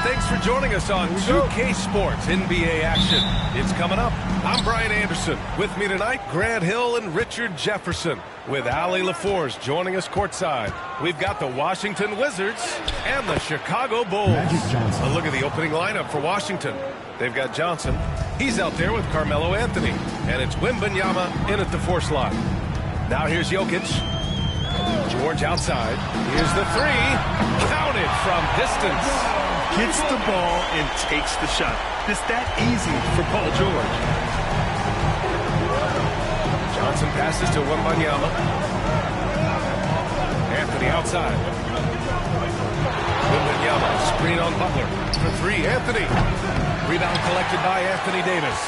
Thanks for joining us on 2K Sports NBA action. It's coming up. I'm Brian Anderson. With me tonight, Grant Hill and Richard Jefferson. With Allie LaForce joining us courtside. We've got the Washington Wizards and the Chicago Bulls. A look at the opening lineup for Washington. They've got Johnson. He's out there with Carmelo Anthony. And it's Wembanyama in at the 4 slot. Now here's Jokic. George outside. Here's the 3. Counted from distance. Gets the ball and takes the shot. It's that easy for Paul George. Johnson passes to Wembanyama. Anthony outside. Wembanyama, screen on Butler. For 3, Anthony. Rebound collected by Anthony Davis.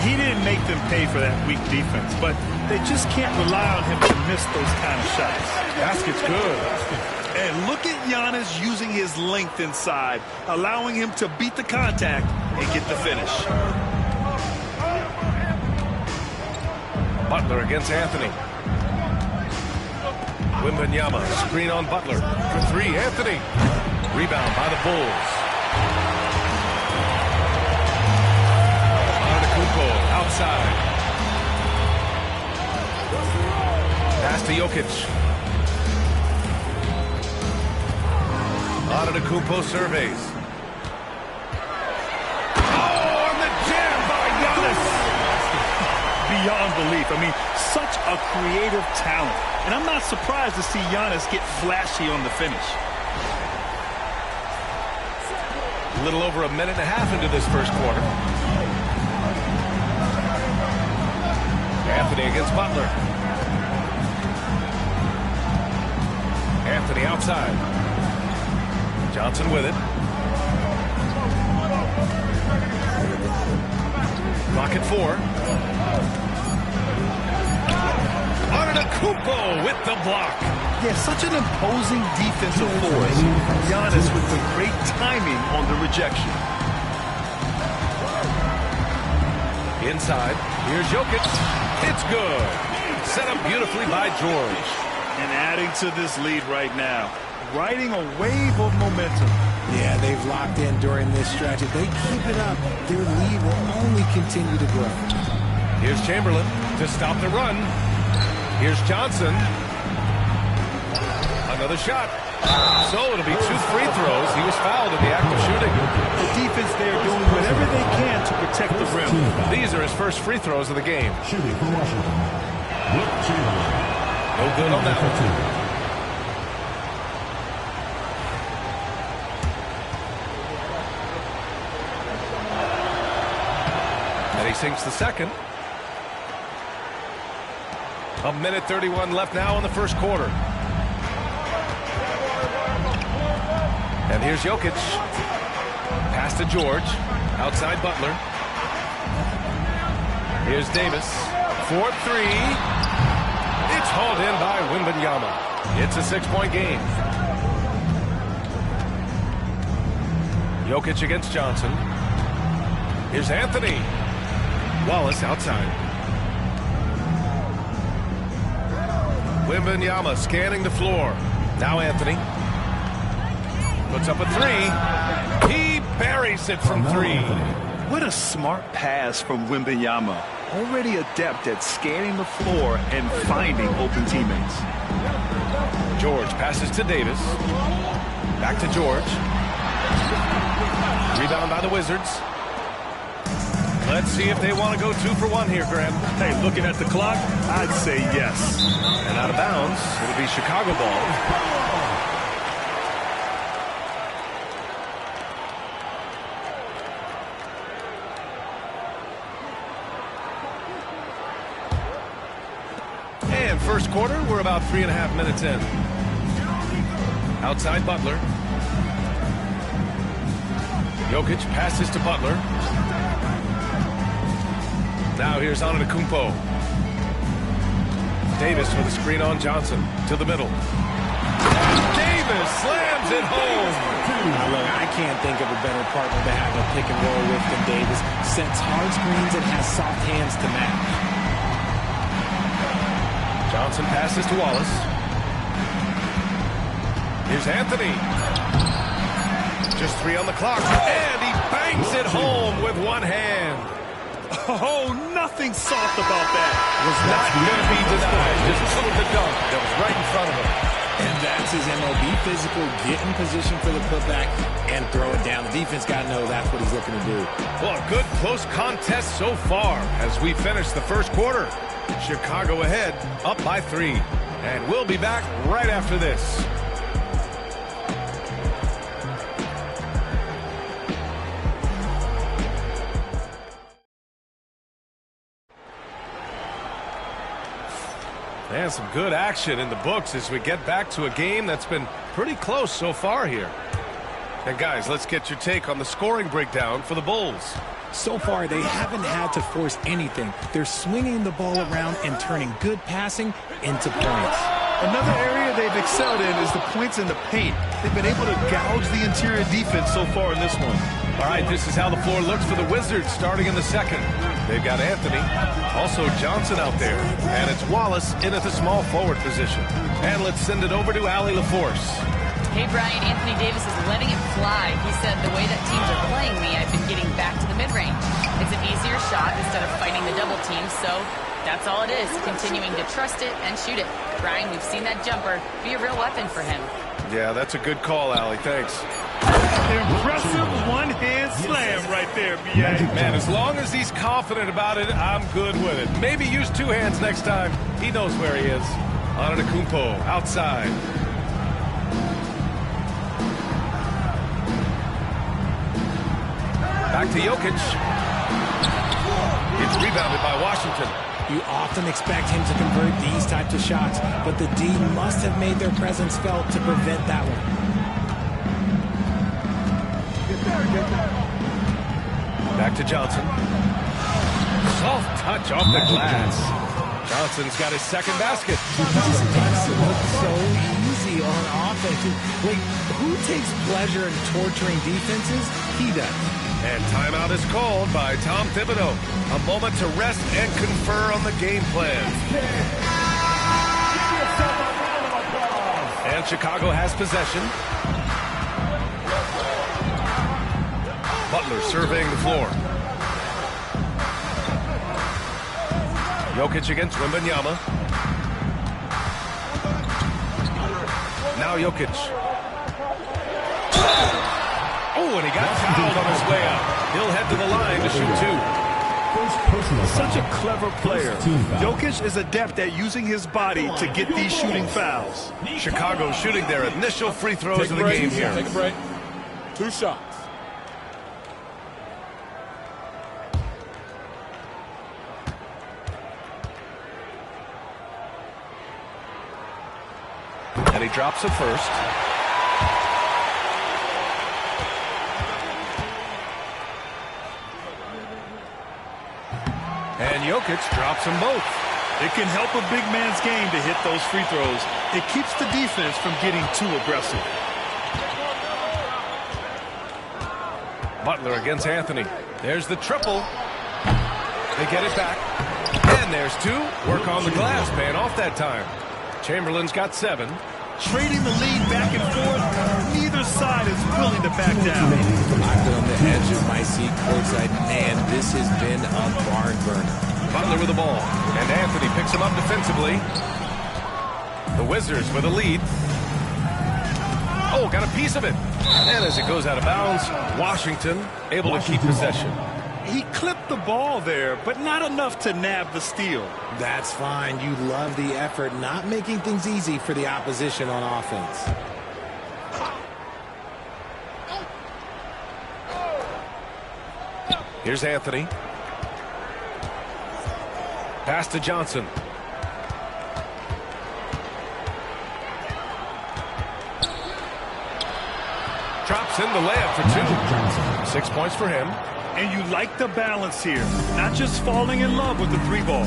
He didn't make them pay for that weak defense, but they just can't rely on him to miss those kind of shots. Basket's good. And look at Giannis using his length inside, allowing him to beat the contact and get the finish. Butler against Anthony. Wembanyama, screen on Butler. For 3, Anthony. Rebound by the Bulls. Antetokounmpo outside. Pass to Jokic. Antetokounmpo surveys. Oh, and the jam by Giannis. Beyond belief. I mean, such a creative talent. And I'm not surprised to see Giannis get flashy on the finish. A little over a minute and a half into this first quarter. Anthony against Butler. Anthony outside. Johnson with it. Clock at 4. Antetokounmpo with the block. Yeah, such an imposing defensive force. Giannis with the great timing on the rejection. Inside. Here's Jokic. It's good. Set up beautifully by George. And adding to this lead right now. Riding a wave of momentum. Yeah, they've locked in during this stretch. If they keep it up, their lead will only continue to grow. Here's Chamberlain to stop the run. Here's Johnson. Another shot. So it'll be 2 free throws. He was fouled in the act of shooting. The defense there doing whatever they can to protect the rim. These are his first free throws of the game. Shooting for Washington. No good on that one. Sinks the second. A minute 31 left now in the first quarter. And here's Jokic. Pass to George. Outside Butler. Here's Davis. 4-3. It's hauled in by Wembanyama. It's a 6-point game. Jokic against Johnson. Here's Anthony. Wallace outside. Wembanyama scanning the floor. Now Anthony. Puts up a 3. He buries it from 3. What a smart pass from Wembanyama. Already adept at scanning the floor and finding open teammates. George passes to Davis. Back to George. Rebound by the Wizards. Let's see if they want to go 2 for 1 here, Graham. Hey, looking at the clock, I'd say yes. And out of bounds, it'll be Chicago ball. And first quarter, we're about 3.5 minutes in. Outside Butler. Jokic passes to Butler. Now here's Antetokounmpo. Davis with a screen on Johnson. To the middle. Davis slams it home. Look, I can't think of a better partner to have a pick and roll with than Davis. Sets hard screens and has soft hands to match. Johnson passes to Wallace. Here's Anthony. Just 3 on the clock. And he bangs it home with one hand. Oh, nothing soft about that. Was not going to be denied. Just took the dunk that was right in front of him. And that's his MLB physical. Get in position for the putback and throw it down. The defense got to know that's what he's looking to do. Well, a good close contest so far as we finish the first quarter. Chicago ahead, up by 3. And we'll be back right after this. And some good action in the books as we get back to a game that's been pretty close so far here. And guys, let's get your take on the scoring breakdown for the Bulls. So far, they haven't had to force anything. They're swinging the ball around and turning good passing into points. Another area they've excelled in is the points in the paint. They've been able to gouge the interior defense so far in this one. All right, this is how the floor looks for the Wizards starting in the second. They've got Anthony, also Johnson out there, and it's Wallace in at the small forward position. And let's send it over to Allie LaForce. Hey, Brian, Anthony Davis is letting it fly. He said, the way that teams are playing me, I've been getting back to the mid-range. It's an easier shot instead of fighting the double team, so that's all it is, continuing to trust it and shoot it. Brian, we've seen that jumper be a real weapon for him. Yeah, that's a good call, Allie. Thanks. Impressive one-hand slam right there, B.A. Man, as long as he's confident about it, I'm good with it. Maybe use 2 hands next time. He knows where he is. Antetokounmpo outside. Back to Jokic. It's rebounded by Washington. You often expect him to convert these types of shots, but the D must have made their presence felt to prevent that one. Back to Johnson. Soft touch off the glass. Johnson's got his second basket. This makes it look so easy on offense. Like, who takes pleasure in torturing defenses? He does. And timeout is called by Tom Thibodeau. A moment to rest and confer on the game plan. And Chicago has possession. Butler surveying the floor. Jokic against Wembanyama. Now Jokic. Oh, and he got fouled on his way out. He'll head to the line to shoot 2. Such a clever player. Jokic is adept at using his body to get these shooting fouls. Chicago shooting their initial free throws of the game here. Take a break. 2 shots. And he drops it first. And Jokic drops them both. It can help a big man's game to hit those free throws. It keeps the defense from getting too aggressive. Butler against Anthony. There's the triple. They get it back. And there's 2. Work on the glass, man, off that time. Chamberlain's got 7. Trading the lead back and forth, neither side is willing to back down. I've been on the edge of my seat courtside, and this has been a barn burner. Butler with the ball, and Anthony picks him up defensively. The Wizards with a lead. Oh, got a piece of it. And as it goes out of bounds, Washington able to keep possession. He clipped the ball there, but not enough to nab the steal. That's fine. You love the effort, not making things easy for the opposition on offense. Here's Anthony. Pass to Johnson. Drops in the layup for 2. 6 points for him. And you like the balance here, not just falling in love with the 3 ball.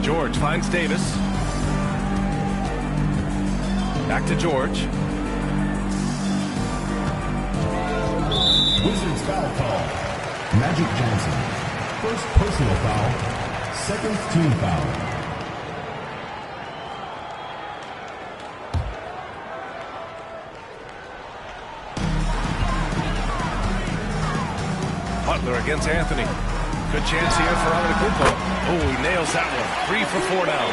George finds Davis. Back to George. Wizards foul call. Magic Johnson. First personal foul. Second team foul. Butler against Anthony. Good chance here for Antetokounmpo. Oh, he nails that one. 3 for 4 now.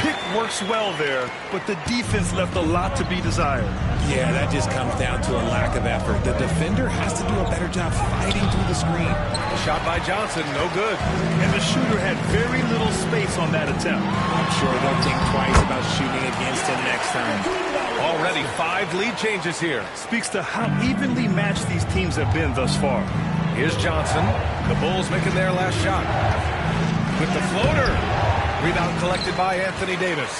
Pick works well there, but the defense left a lot to be desired. Yeah, that just comes down to a lack of effort. The defender has to do a better job fighting through the screen. The shot by Johnson, no good. And the shooter had very little space on that attempt. I'm sure they'll think twice about shooting against him next time. Already 5 lead changes here. Speaks to how evenly matched these teams have been thus far. Here's Johnson. The Bulls making their last shot. With the floater. Rebound collected by Anthony Davis.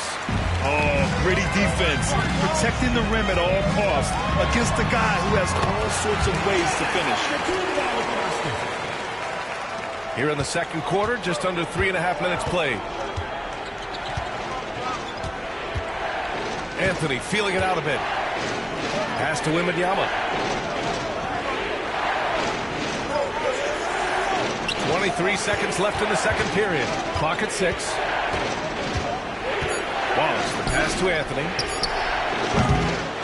Oh, gritty defense. Protecting the rim at all costs against a guy who has all sorts of ways to finish. Here in the second quarter, just under 3.5 minutes played. Anthony feeling it out a bit. Pass to Wembanyama. 23 seconds left in the second period. Clock at 6. Wallace, the pass to Anthony.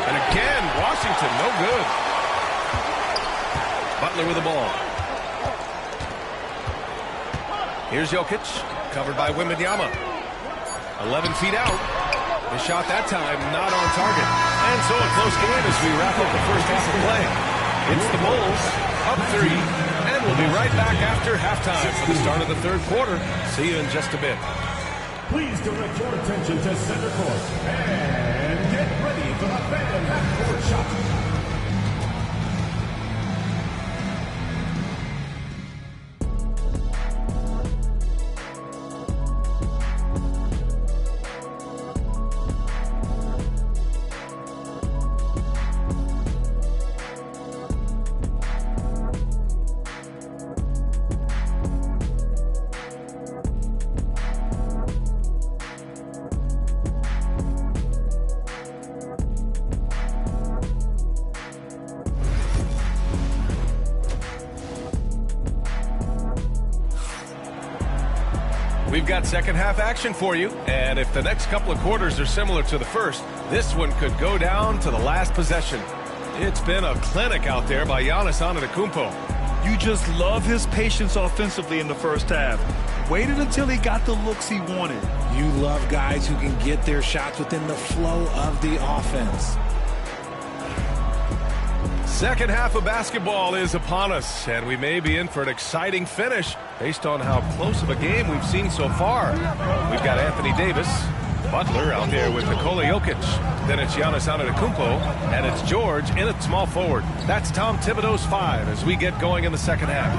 And again, Washington, no good. Butler with the ball. Here's Jokic, covered by Wembanyama. 11 feet out. The shot that time, not on target. And so a close game as we wrap up the first half of play. It's the Bulls, up 3, and we'll be right back after halftime for the start of the third quarter. See you in just a bit. Please direct your attention to center court and get ready for the Phantom half-court shot. We've got second half action for you, and if the next couple of quarters are similar to the first, this one could go down to the last possession. It's been a clinic out there by Giannis Antetokounmpo. You just love his patience offensively in the first half. Waited until he got the looks he wanted. You love guys who can get their shots within the flow of the offense. Second half of basketball is upon us, and we may be in for an exciting finish based on how close of a game we've seen so far. We've got Anthony Davis, Butler out there with Nikola Jokic. Then it's Giannis Antetokounmpo, and it's George in at small forward. That's Tom Thibodeau's 5 as we get going in the second half.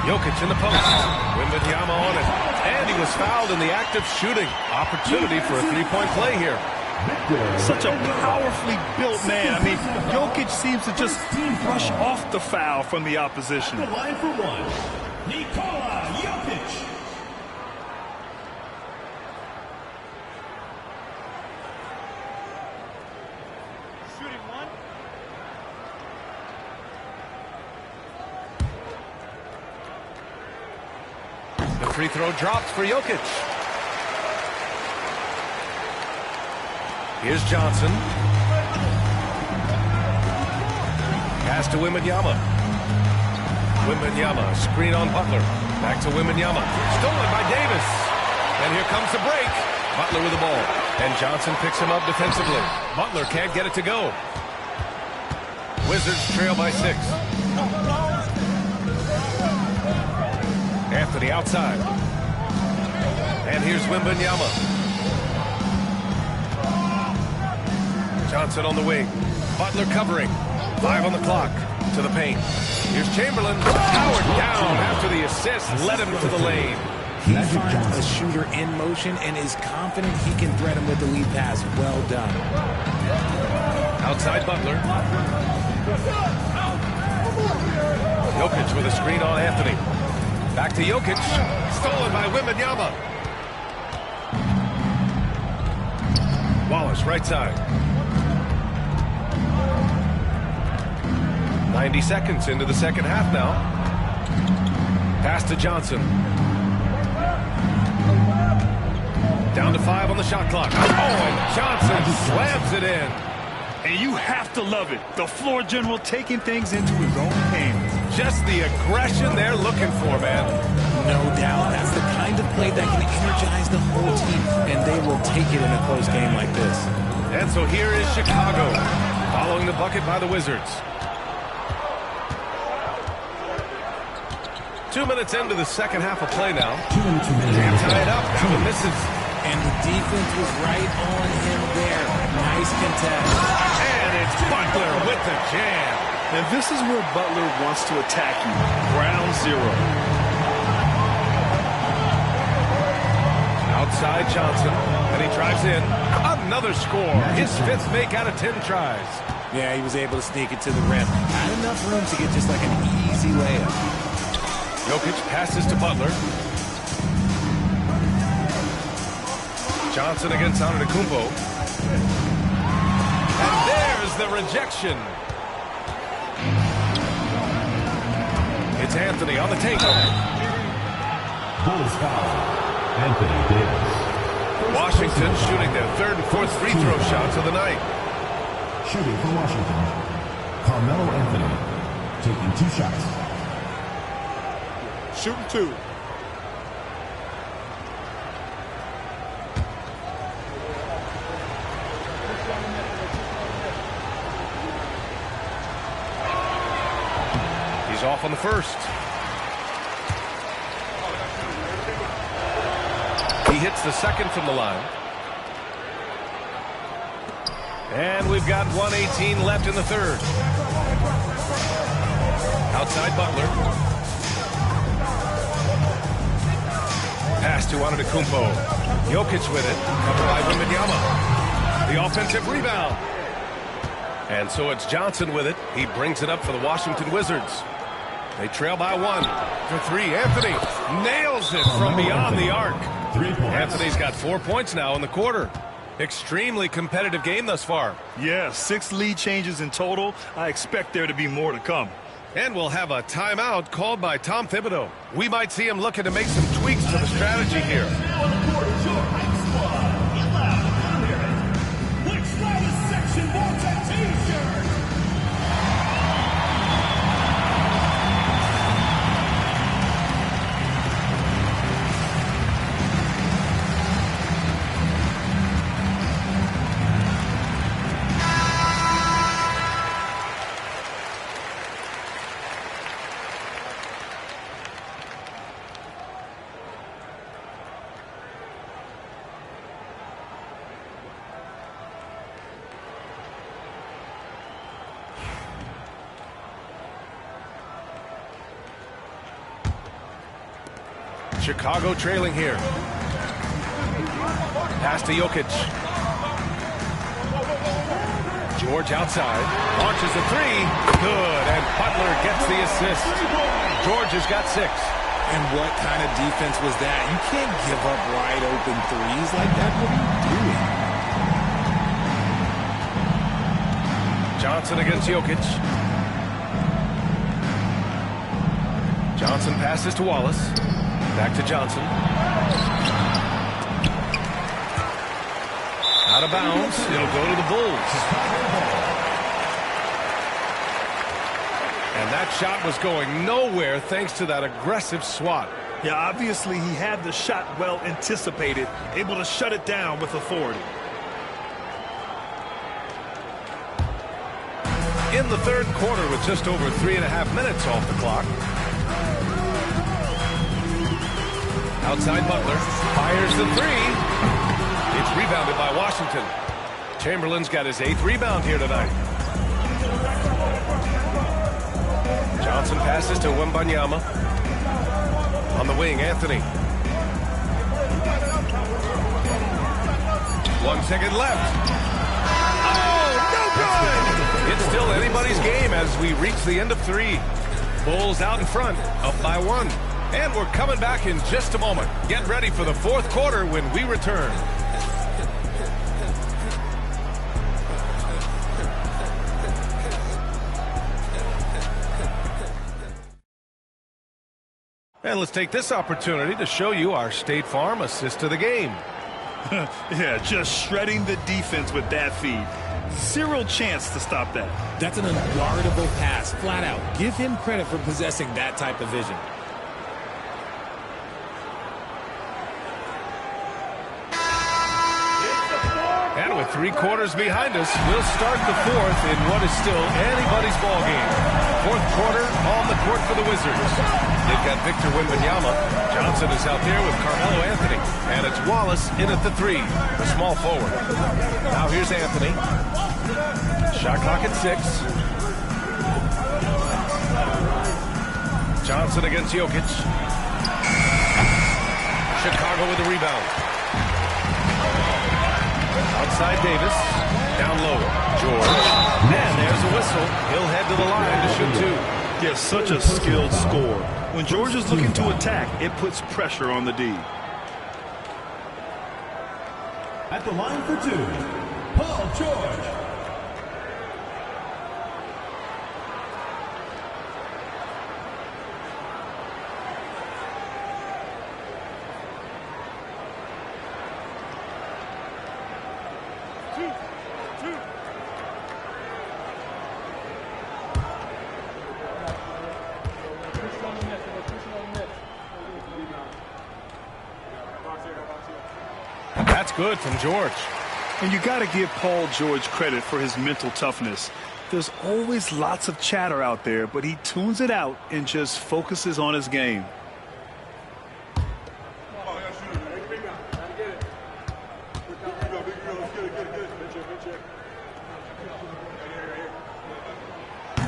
Jokic in the post. Wembanyama on it. And he was fouled in the act of shooting. Opportunity for a three-point play here. Such a powerfully built man. I mean, Jokic seems to just brush off the foul from the opposition. The line for one, Nikola Jokic. Shooting one. The free throw drops for Jokic. Here's Johnson. Pass to Wembanyama. Wembanyama, screen on Butler. Back to Wembanyama. Stolen by Davis. And here comes the break. Butler with the ball. And Johnson picks him up defensively. Butler can't get it to go. Wizards trail by 6. Anthony outside. And here's Wembanyama. Johnson on the wing. Butler covering. 5 on the clock. To the paint. Here's Chamberlain. Powered down after the assist. Led him to the lane. He finds a shooter in motion and is confident he can thread him with the lead pass. Well done. Outside Butler. Jokic with a screen on Anthony. Back to Jokic. Stolen by Wembanyama. Wallace, right side. 90 seconds into the second half now. Pass to Johnson. Down to 5 on the shot clock. Oh, and Johnson slams it in. And you have to love it. The floor general taking things into his own hands. Just the aggression they're looking for, man. No doubt. That's the kind of play that can energize the whole team, and they will take it in a close game like this. And so here is Chicago, following the bucket by the Wizards. 2 minutes into the second half of play now. Can't tie it up. Alvin misses. And the defense was right on him there. Nice contest. And it's Butler with the jam. And this is where Butler wants to attack you. Ground zero. Outside Johnson, and he drives in. Another score. His 5th make out of 10 tries. Yeah, he was able to sneak it to the rim. Had enough room to get just like an easy layup. Jokic passes to Butler. Johnson against Antetokounmpo. And there's the rejection. It's Anthony on the takeover. Bulls foul. Anthony Davis. Washington shooting their 3rd and 4th free throw shots of the night. Shooting for Washington, Carmelo Anthony, taking 2 shots. Shooting 2. He's off on the first. He hits the second from the line. And we've got 1:18 left in the third. Outside Butler. Pass to Antetokounmpo. Jokic with it. Covered by Wembanyama. The offensive rebound. And so it's Johnson with it. He brings it up for the Washington Wizards. They trail by 1 for 3. Anthony nails it from beyond the arc. 3 points. Anthony's got 4 points now in the quarter. Extremely competitive game thus far. Yeah, 6 lead changes in total. I expect there to be more to come. And we'll have a timeout called by Tom Thibodeau. We might see him looking to make some tweaks to the strategy here. Chicago trailing here. Pass to Jokic. George outside. Launches a 3. Good. And Butler gets the assist. George has got 6. And what kind of defense was that? You can't give up wide open threes like that. What are you doing? Johnson against Jokic. Johnson passes to Wallace. Back to Johnson. Out of bounds. It'll go to the Bulls. And that shot was going nowhere thanks to that aggressive swat. Yeah, obviously he had the shot well anticipated, able to shut it down with authority. In the third quarter with just over 3.5 minutes off the clock. Outside Butler, fires the 3. It's rebounded by Washington. Chamberlain's got his 8th rebound here tonight. Johnson passes to Wembanyama. On the wing, Anthony. 1 second left. Oh, no good! It's still anybody's game as we reach the end of 3. Bulls out in front, up by 1. And we're coming back in just a moment. Get ready for the fourth quarter when we return. And let's take this opportunity to show you our State Farm assist to the game. Yeah, just shredding the defense with that feed. Zero chance to stop that. That's an unguardable pass, flat out. Give him credit for possessing that type of vision. And with 3 quarters behind us, we'll start the fourth in what is still anybody's ball game. Fourth quarter on the court for the Wizards. They've got Victor Wembanyama. Johnson is out there with Carmelo Anthony. And it's Wallace in at the 3, the small forward. Now here's Anthony. Shot clock at 6. Johnson against Jokic. Chicago with the rebound. Outside Davis. Down low. George. And there's a whistle. He'll head to the line to shoot 2. Yeah, such a skilled scorer. When George is looking to attack, it puts pressure on the D. At the line for 2, Paul George. That's good from George. And you got to give Paul George credit for his mental toughness. There's always lots of chatter out there, but he tunes it out and just focuses on his game.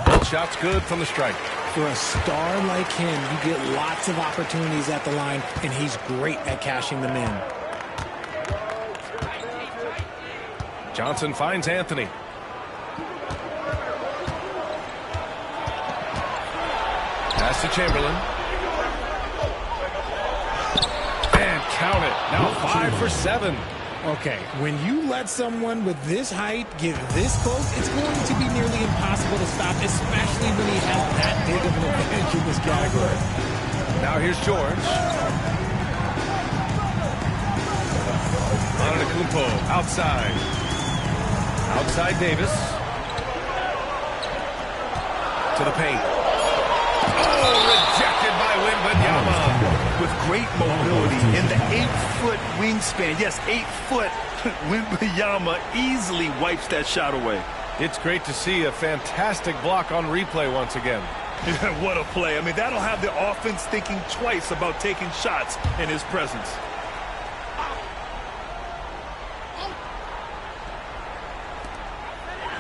Both shots good from the strike. For a star like him, you get lots of opportunities at the line, and he's great at cashing them in. Johnson finds Anthony. Pass to Chamberlain. And count it. Now 5 for 7. Okay, when you let someone with this height get this close, it's going to be nearly impossible to stop, especially when he has that big of an advantage in this category. Now here's George. Antetokounmpo outside. Outside Davis. To the paint. Oh, rejected by Wembanyama. With great mobility and the 8-foot wingspan. Yes, 8 foot. Wembanyama easily wipes that shot away. It's great to see a fantastic block on replay once again. What a play. I mean, that'll have the offense thinking twice about taking shots in his presence.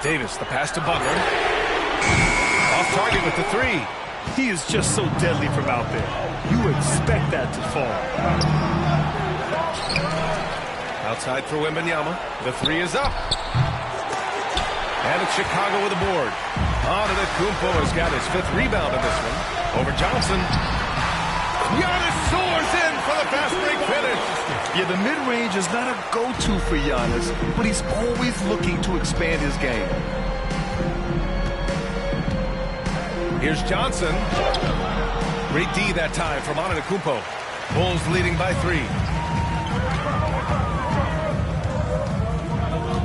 Davis, the pass to Butler. Off target with the 3. He is just so deadly from out there. You expect that to fall. Outside for Wembanyama. The 3 is up. And it's Chicago with a board. Antetokounmpo has got his 5th rebound in this one. Over Johnson. Giannis soars in for the fast break finish. Yeah, the mid-range is not a go-to for Giannis, but he's always looking to expand his game. Here's Johnson. Great D that time from Antetokounmpo. Bulls leading by 3.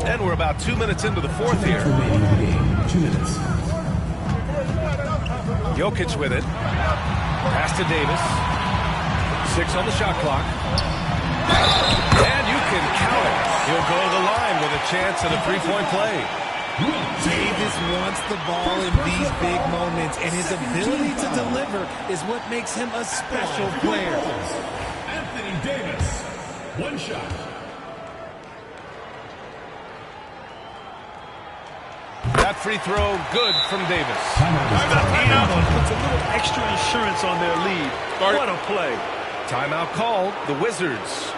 And we're about 2 minutes into the fourth here. Remaining in the game, 2 minutes. Jokic with it. Pass to Davis. 6 on the shot clock. And you can count it. He'll go to the line with a chance at a 3-point play. Davis wants the ball in these big moments, and his ability to deliver is what makes him a special player. Anthony Davis, 1 shot. That free throw good from Davis. Timeout puts a little extra insurance on their lead. What a play. Timeout called. The Wizards.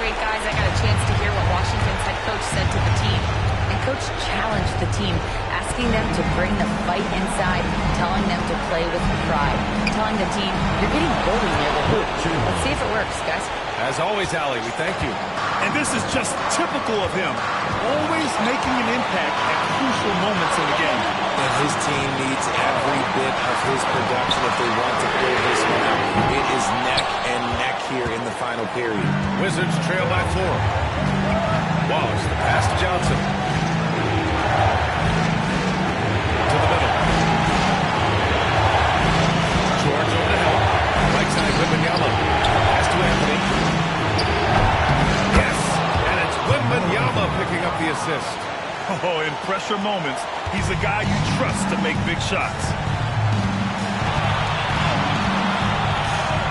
break, guys, I got a chance to hear what Washington's head coach said to the team. And coach challenged the team, asking them to bring the fight inside, telling them to play with pride, telling the team, you're getting bullied near the hoop. Let's see if it works, guys. As always, Allie, we thank you. And this is just typical of him, always making an impact at crucial moments in the game. And his team needs every bit of his production if they want to pull this one out. It is neck and neck here in the final period. Wizards trail by 4. Wallace, the pass to Johnson. To the middle. George over to help. Right side, Wembanyama. Pass to Anthony. Yes! And it's Wembanyama picking up the assist. Oh, in pressure moments, he's a guy you trust to make big shots.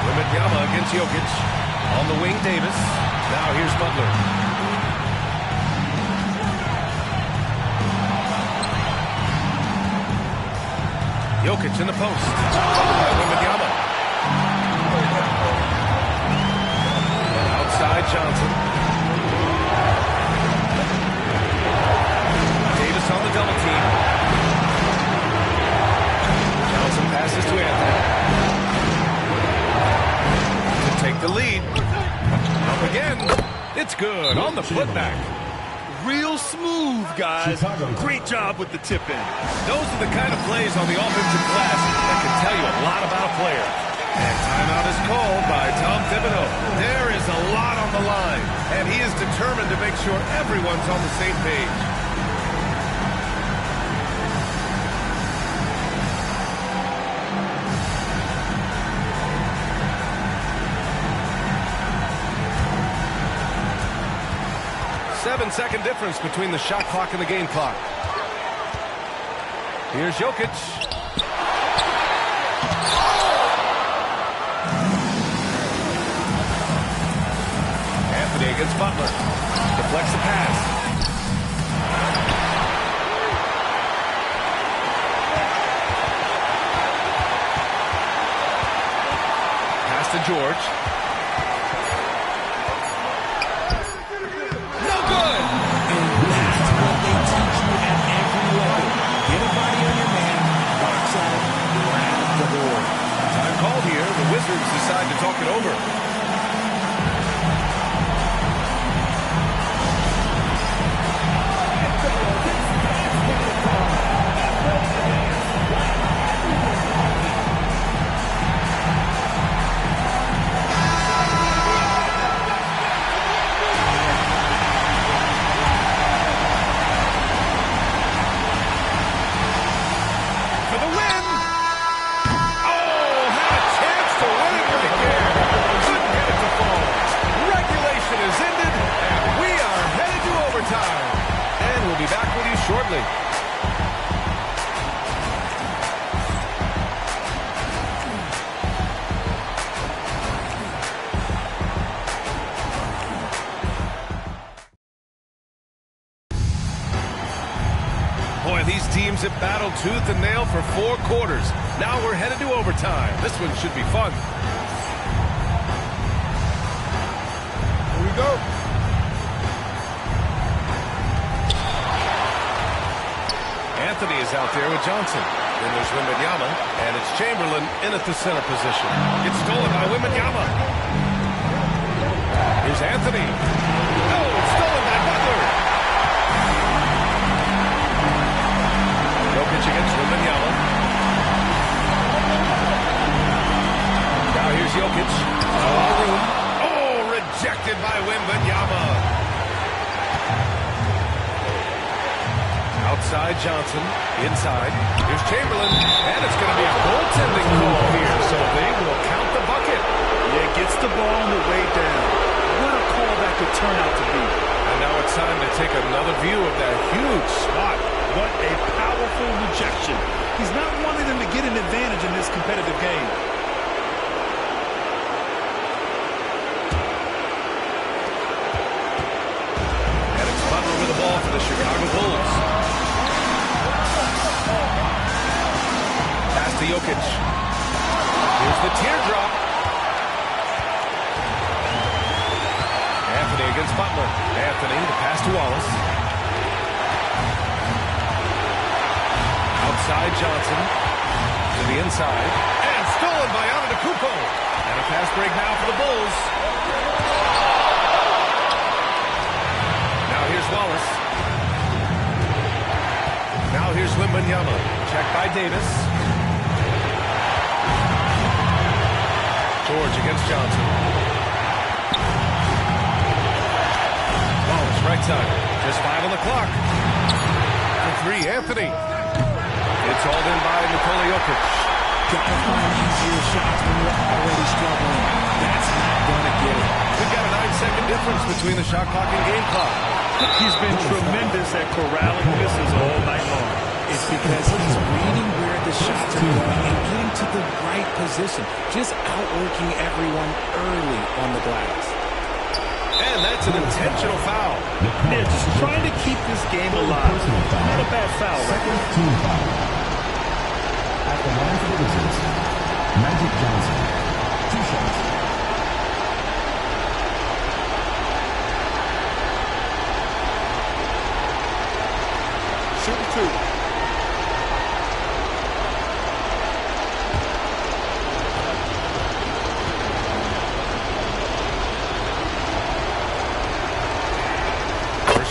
Wembanyama against Jokic. On the wing, Davis. Now here's Butler. Jokic in the post. Wembanyama. Outside Johnson. Davis on the double team. Johnson passes to Anthony. To take the lead. Up again. It's good on the putback. Real smooth, guys. Chicago. Great job with the tip-in. Those are the kind of plays on the offensive glass that can tell you a lot about a player. And timeout is called by Tom Thibodeau. There is a lot on the line, and he is determined to make sure everyone's on the same page. Seven-second difference between the shot clock and the game clock. Here's Jokic. Anthony against Butler. Deflects the pass. Pass to George. No good! And that's what they teach you at every level. Get a body on your man, box out, grab the board. Time called here. The Wizards decide to talk it over. For the win! Oh, had a chance to win it right there. Couldn't get it to fall. Regulation is ended, and we are headed to overtime. And we'll be back with you shortly. Boy, these teams have battled tooth and nail for 4 quarters. Now we're headed to overtime. This one should be fun. Here we go. Anthony is out there with Johnson. Then there's Wembanyama, and it's Chamberlain in at the center position. It's stolen by Wembanyama. Here's Anthony. Oh, it's stolen by Butler. Jokic against Wembanyama. Now here's Jokic. Oh, rejected by Wembanyama. Outside Johnson. Inside. Here's Chamberlain. And it's going to be a goaltending call here, so they will count the bucket. Yeah, gets the ball on the way down. What a call that could turn out to be. And now it's time to take another view of that huge spot. What a powerful rejection. He's not wanting them to get an advantage in this competitive game. And it's Butler with the ball for the Chicago Bulls. Pass to Jokic. Here's the teardrop. Anthony Vince Butler. Anthony, the pass to Wallace. Outside Johnson. To the inside. And stolen by Antetokounmpo. And a fast break now for the Bulls. Now here's Wallace. Now here's Wembanyama. Checked by Davis. George against Johnson. Wallace right side. Just 5 on the clock. For 3, Anthony. It's hauled in by Nikola Jokic. Gotta find easier shots when you're already struggling. That's not gonna get it. We've got a 9-second difference between the shot clock and game clock. He's been tremendous at corralling misses all night long. It's because he's reading where the shots are going and getting to the right position. Just outworking everyone early on the glass. And that's an intentional foul. They're just trying to keep this game alive. Not a bad foul, right? Team foul. At the line for the Wizards, Magic Johnson. 2 shots. Shooting 2.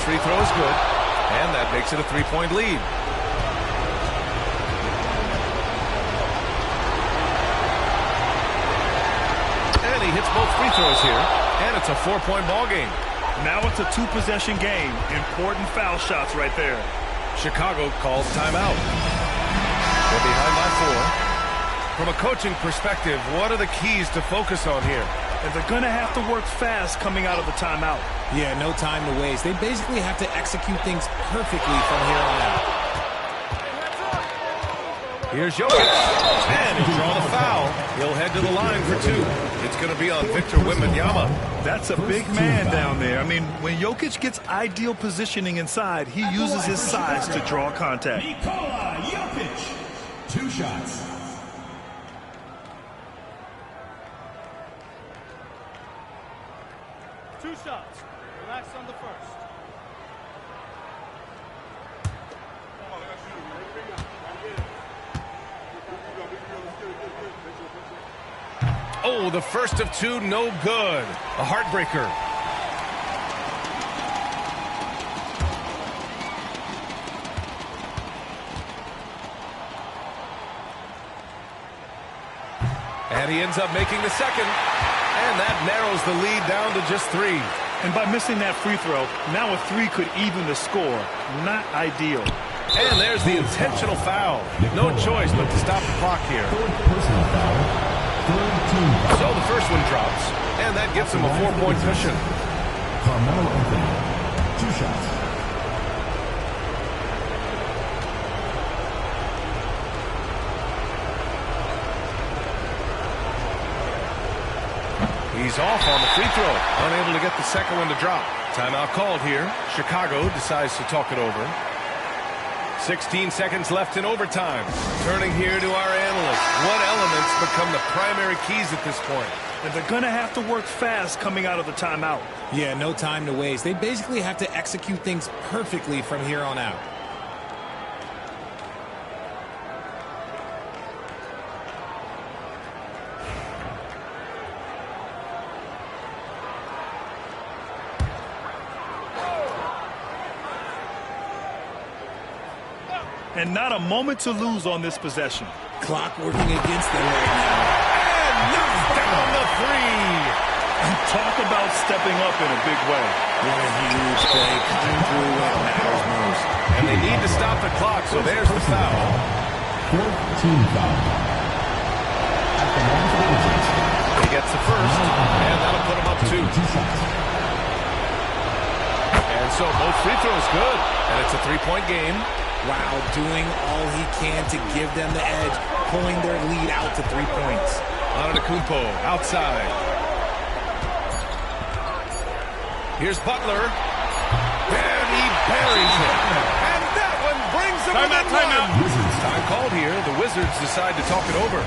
Free throw is good, and that makes it a 3-point lead. And he hits both free throws here, and it's a 4-point ball game. Now it's a 2-possession game. Important foul shots right there. Chicago calls timeout. They're behind by 4. From a coaching perspective, what are the keys to focus on here? And they're going to have to work fast coming out of the timeout. Yeah, no time to waste. They basically have to execute things perfectly from here on out. Here's Jokic. And he'll draw the foul. He'll head to the line for 2. It's going to be on Victor Wembanyama. That's a big man down there. I mean, when Jokic gets ideal positioning inside, he uses his size to draw contact. Nikola Jokic. 2 shots. Two shots. Relax on the first. Oh, the first of 2, no good. A heartbreaker. And he ends up making the second. And that narrows the lead down to just 3. And by missing that free throw, now a 3 could even the score. Not ideal. And there's the intentional foul. No choice but to stop the clock here. 3rd personal foul. 3rd team foul. So the first one drops. And that gives him a 4-point cushion. Carmelo Anthony. 2 shots. He's off on the free throw. Unable to get the second one to drop. Timeout called here. Chicago decides to talk it over. 16 seconds left in overtime. Turning here to our analysts. What elements become the primary keys at this point? And they're going to have to work fast coming out of the timeout. Yeah, no time to waste. They basically have to execute things perfectly from here on out. And not a moment to lose on this possession. Clock working against them right now. And knocks down the 3. And talk about stepping up in a big way. What a huge play coming through when it matters most. And they need to stop the clock, so there's the foul. 4th team foul. At the line for the Wizards. He gets the first, and that'll put him up 2. 2 shots. And so both free throws good, and it's a 3-point game. Wow, doing all he can to give them the edge, pulling their lead out to 3 points. Antetokounmpo outside. Here's Butler. And he buries it. And that one brings them to the Timeout. Wizards. Time called here. The Wizards decide to talk it over.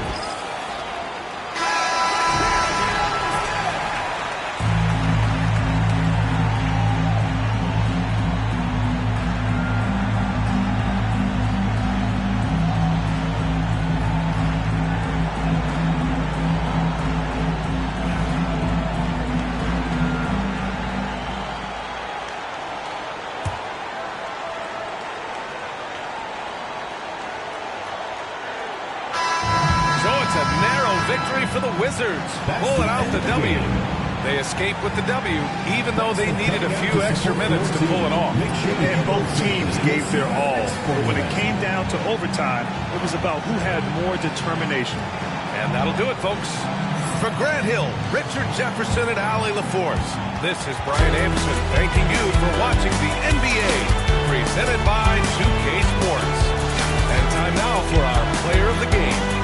for the Wizards, pulling out the W. They escaped with the W, even though they needed a few extra minutes to pull it off. And both teams gave their all. But when it came down to overtime, it was about who had more determination. And that'll do it, folks. For Grant Hill, Richard Jefferson, and Allie LaForce, this is Brian Anderson thanking you for watching the NBA, presented by 2K Sports. And time now for our player of the game.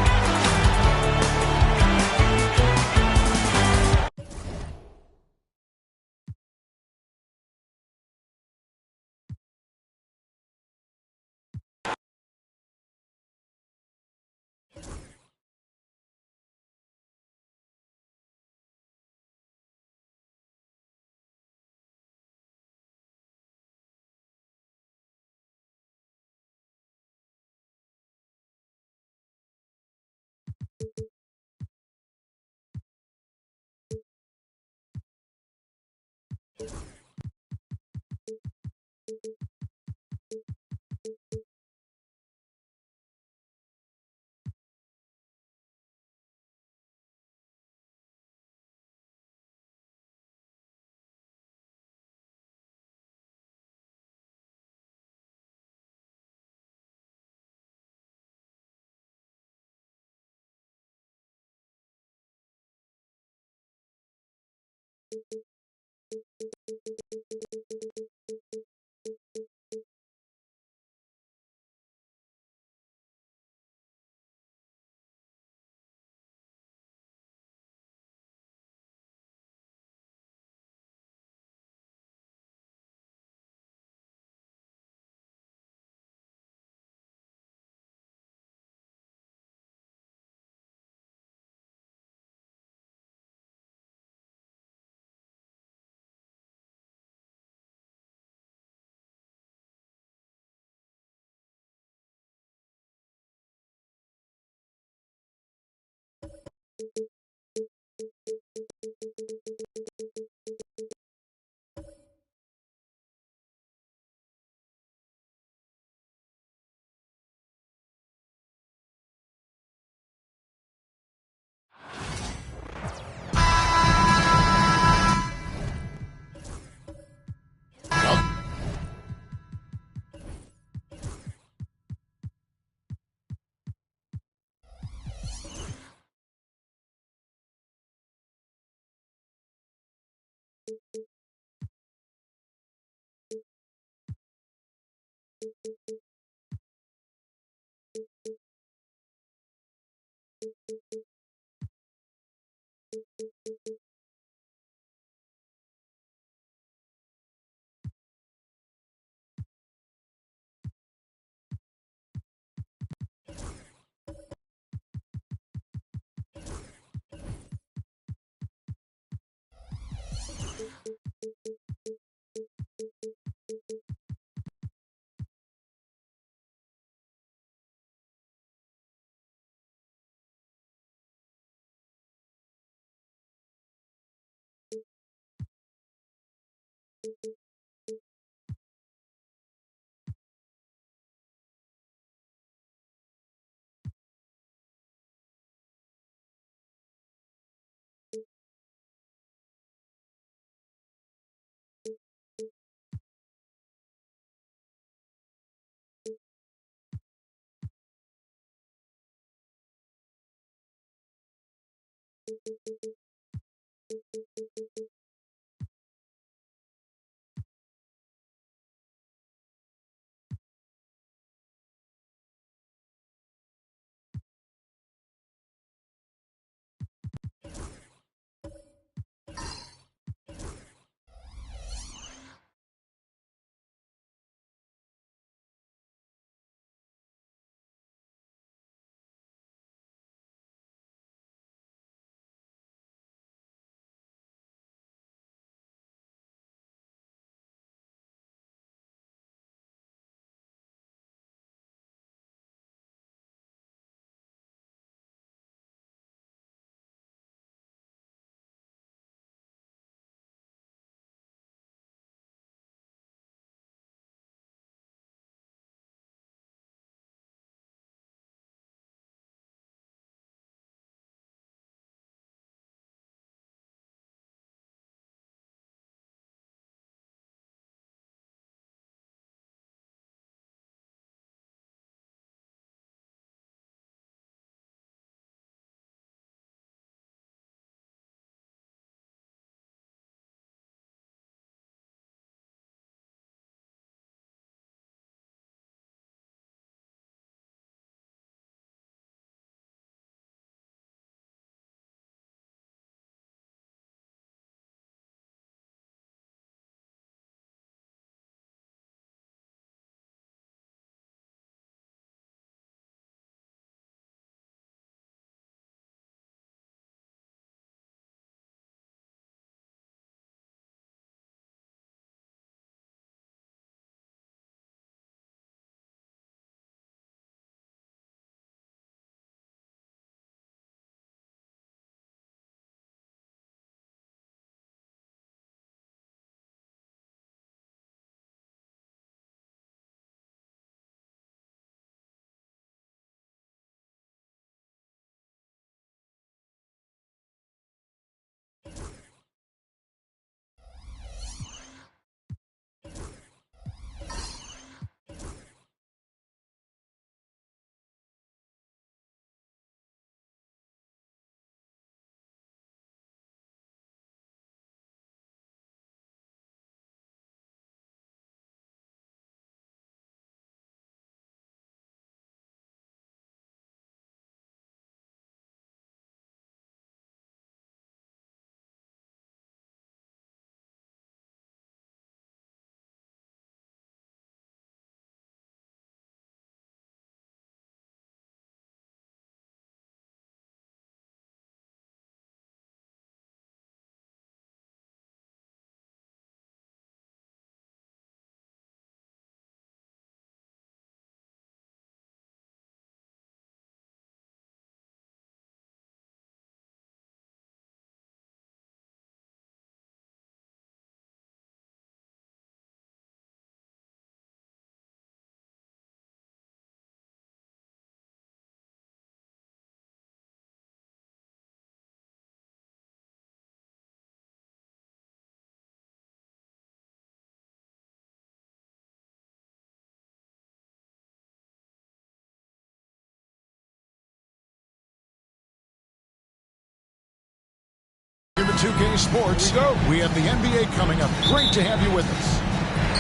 2K Sports. We have the NBA coming up. Great to have you with us.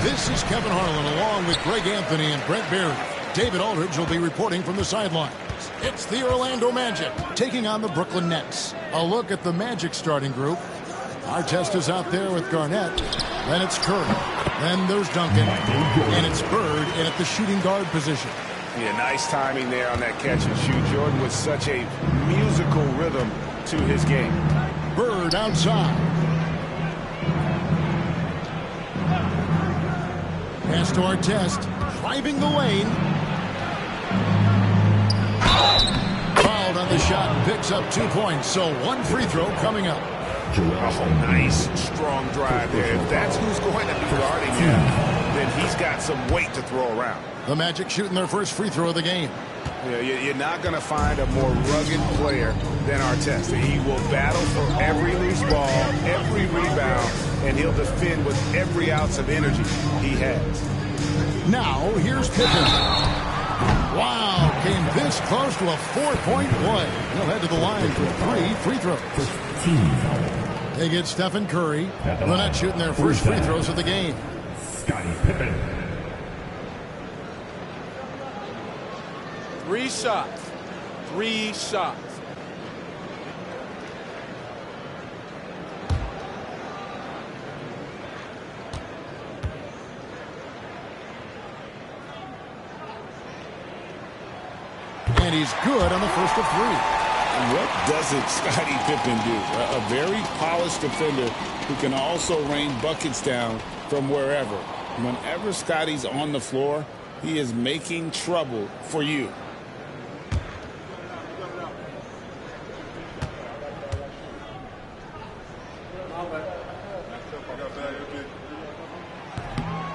This is Kevin Harlan along with Greg Anthony and Brent Barry. David Aldridge will be reporting from the sidelines. It's the Orlando Magic taking on the Brooklyn Nets. A look at the Magic starting group. Artest is out there with Garnett. Then it's Curry. Then there's Duncan. And it's Bird in at the shooting guard position. Yeah, nice timing there on that catch and shoot. Jordan with such a musical rhythm to his game. Bird outside. Pass to Artest. Driving the lane. Fouled on the shot and picks up 2 points. So 1 free throw coming up. Oh, nice, strong drive there. If that's who's going to be guarding him, then he's got some weight to throw around. The Magic shooting their first free throw of the game. Yeah, you're not going to find a more rugged player than Artest. He will battle for every loose ball, every rebound, and he'll defend with every ounce of energy he has. Now, here's Pippen. Wow, came this close to a 4-point play. He'll head to the line for 3 free throws. They get Stephen Curry. The Nets shooting their first free throws of the game. Scottie Pippen. 3 shots. 3 shots. And he's good on the first of 3. What doesn't Scottie Pippen do? A very polished defender who can also rain buckets down from wherever. Whenever Scottie's on the floor, he is making trouble for you.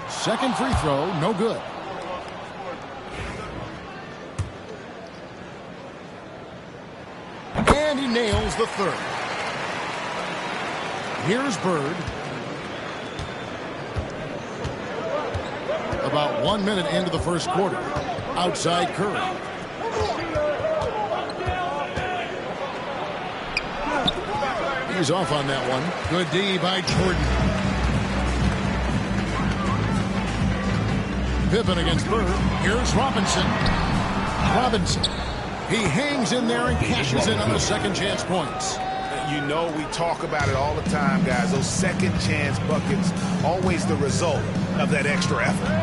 Second free throw, no good. And he nails the third. Here's Bird. About 1 minute into the first quarter. Outside Curry. He's off on that one. Good D by Jordan. Pippen against Bird. Here's Robinson. He hangs in there and cashes in on the second chance points. You know we talk about it all the time, guys. Those second chance buckets, always the result of that extra effort.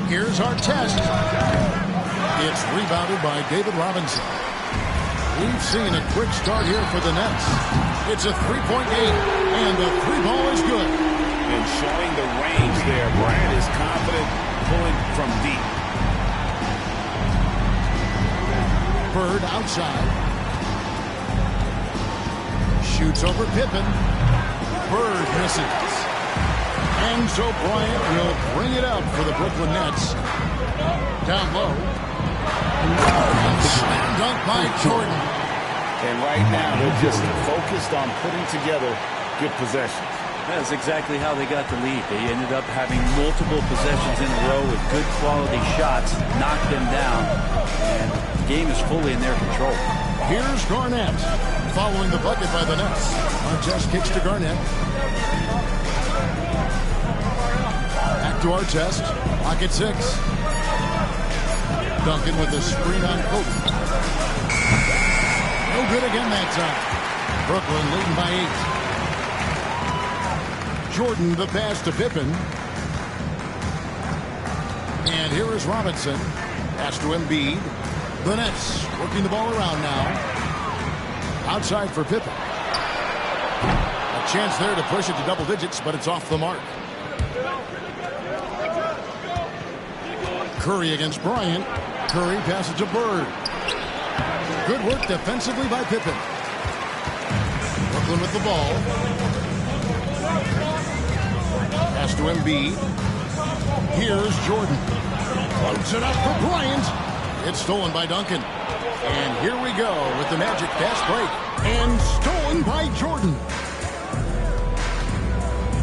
Here's Artest. It's rebounded by David Robinson. We've seen a quick start here for the Nets. It's a 3-point game, and the 3 ball is good. And showing the range there, Bryant is confident pulling from deep. Bird outside. Shoots over Pippen. Bird misses. And so Bryant will bring it up for the Brooklyn Nets. Down low. And slam dunk by Jordan. And right now, they're just focused on putting together good possessions. That's exactly how they got the lead. They ended up having multiple possessions in a row with good quality shots, knocked them down, and the game is fully in their control. Here's Garnett, following the bucket by the Nets. Artest kicks to Garnett. Back to Artest. Pocket 6. Duncan with a screen on Kobe. No good again that time. Brooklyn leading by 8. Jordan the pass to Pippen. And here is Robinson. Pass to Embiid. The Nets working the ball around now. Outside for Pippen. A chance there to push it to double digits, but it's off the mark. Curry against Bryant. Curry passes to Bird. Good work defensively by Pippen. Brooklyn with the ball. Pass to Embiid. Here's Jordan. Floats it up for Bryant. It's stolen by Duncan. And here we go with the Magic fast break. And stolen by Jordan.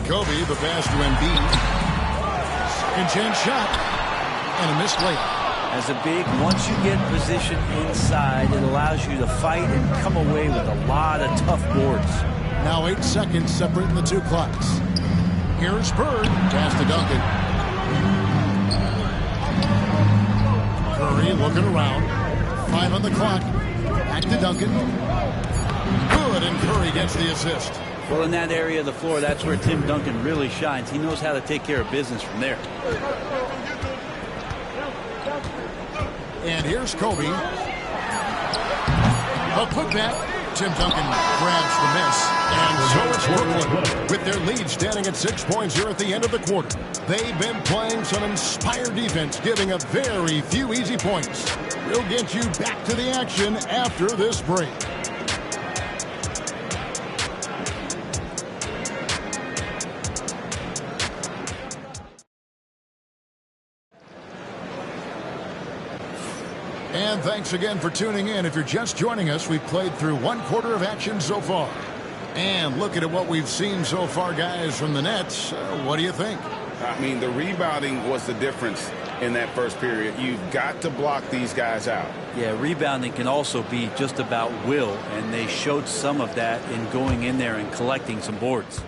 Kobe, the pass to Embiid. Second chance shot. And a missed layup. As a big, once you get position inside, it allows you to fight and come away with a lot of tough boards. Now 8 seconds separating the two clocks. Here's Bird. Pass to Duncan. Curry looking around. 5 on the clock. Back to Duncan. Good, and Curry gets the assist. Well, in that area of the floor, that's where Tim Duncan really shines. He knows how to take care of business from there. And here's Kobe. A putback. Tim Duncan grabs the miss. And so it's Brooklyn with their lead standing at 6 points here at the end of the quarter. They've been playing some inspired defense, giving up very few easy points. We'll get you back to the action after this break. And thanks again for tuning in. If you're just joining us, we've played through 1 quarter of action so far. And looking at what we've seen so far, guys, from the Nets, what do you think? I mean, the rebounding was the difference in that first period. You've got to block these guys out. Yeah, rebounding can also be just about will, and they showed some of that in going in there and collecting some boards.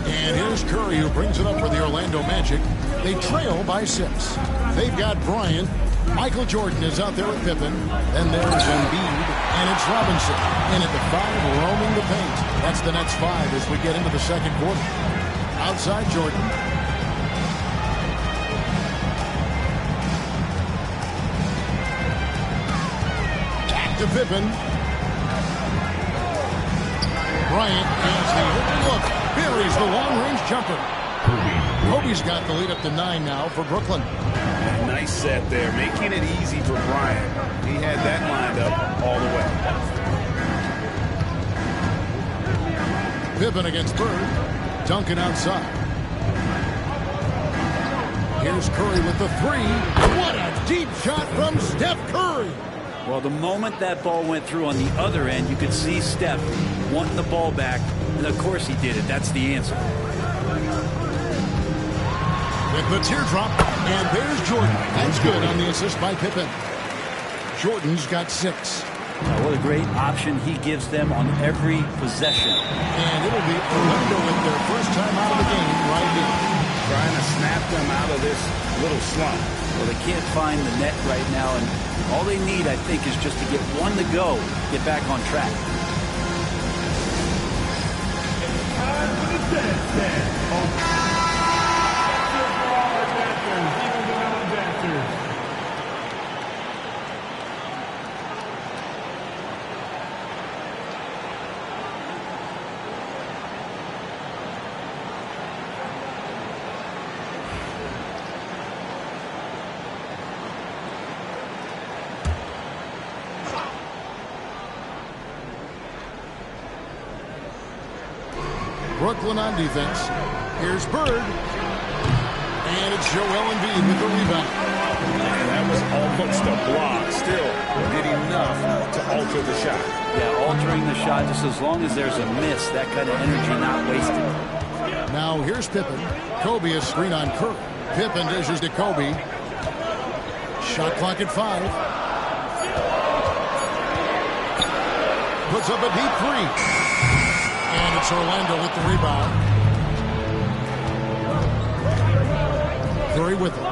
And here's Curry, who brings it up for the Orlando Magic. They trail by 6. They've got Bryant. Michael Jordan is out there with Pippen. Then there's Embiid, and it's Robinson. In at the 5, roaming the paint. That's the Nets 5 as we get into the second quarter. Outside Jordan. Back to Pippen. Bryant has the open look. Buries the long-range jumper. Kobe's got the lead up to 9 now for Brooklyn. Nice set there, making it easy for Bryant. He had that lined up all the way. Pippen against Bird. Duncan outside. Here's Curry with the 3. What a deep shot from Steph Curry. Well, the moment that ball went through on the other end, you could see Steph wanting the ball back. And, of course, he did it. That's the answer. With the teardrop, and there's Jordan. That's good on the assist by Pippen. Jordan's got 6. What a great option he gives them on every possession. And it'll be Orlando with their first time out of the game right here. Trying to snap them out of this little slump. Well, they can't find the net right now, and all they need, I think, is just to get one to go, get back on track. Time for the dance. Brooklyn on defense. Here's Bird. And it's Joel Embiid with the rebound. And that was almost a block. Still did enough to alter the shot. Yeah, altering the shot just as long as there's a miss. That kind of energy not wasted. Now here's Pippen. Kobe a screen on Curry. Pippen dishes to Kobe. Shot clock at 5. Puts up a deep 3. And it's Orlando with the rebound. Curry with it.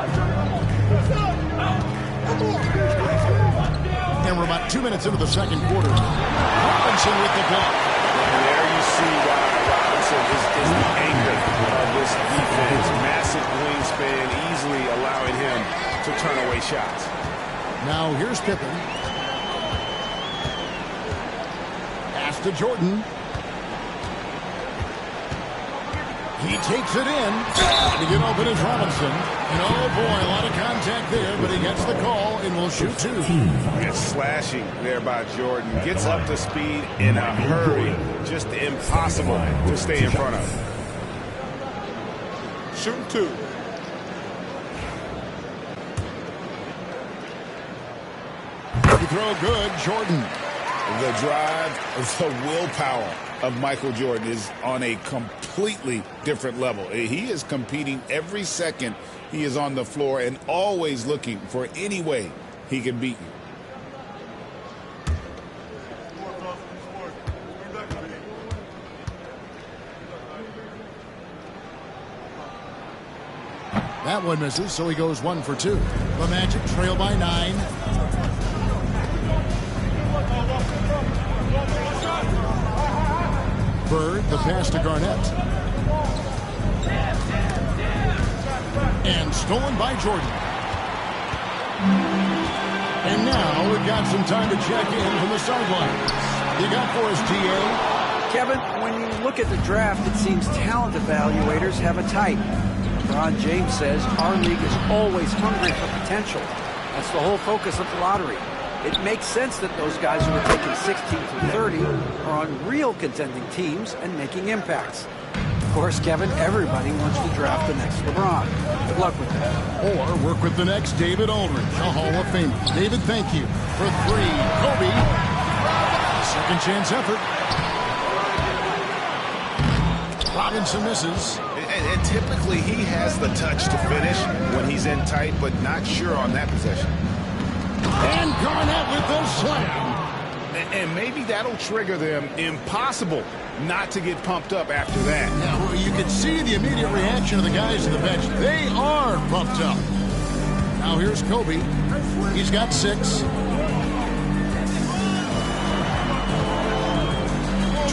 And we're about 2 minutes into the second quarter. Robinson with the block. And there you see why Robinson is the anchor of this defense. Massive wingspan, easily allowing him to turn away shots. Now here's Pippen. Pass to Jordan. He takes it in. To get open is Robinson. And oh boy, a lot of contact there, but he gets the call and will shoot 2. It's slashing there by Jordan. Gets up to speed in a hurry. Just impossible to stay in front of. Shoot 2. You throw good, Jordan. The drive, the willpower of Michael Jordan is on a completely different level. He is competing every second he is on the floor and always looking for any way he can beat you. That one misses, so he goes 1 for 2. The Magic trail by 9. Bird, the pass to Garnett. And stolen by Jordan. And now we've got some time to check in from the sidelines. You got for us, T.A.? Kevin, when you look at the draft, it seems talent evaluators have a type. Ron James says our league is always hungry for potential. That's the whole focus of the lottery. It makes sense that those guys who are taken 16 through 30 are on real contending teams and making impacts. Of course, Kevin, everybody wants to draft the next LeBron. Good luck with that. Or work with the next David Aldridge, a Hall of Famer. David, thank you. For 3, Kobe. Second chance effort. Robinson misses. And typically he has the touch to finish when he's in tight, but not sure on that possession. And Garnett with the slam. And maybe that'll trigger them. Impossible not to get pumped up after that. Now, you can see the immediate reaction of the guys on the bench. They are pumped up. Now here's Kobe. He's got 6.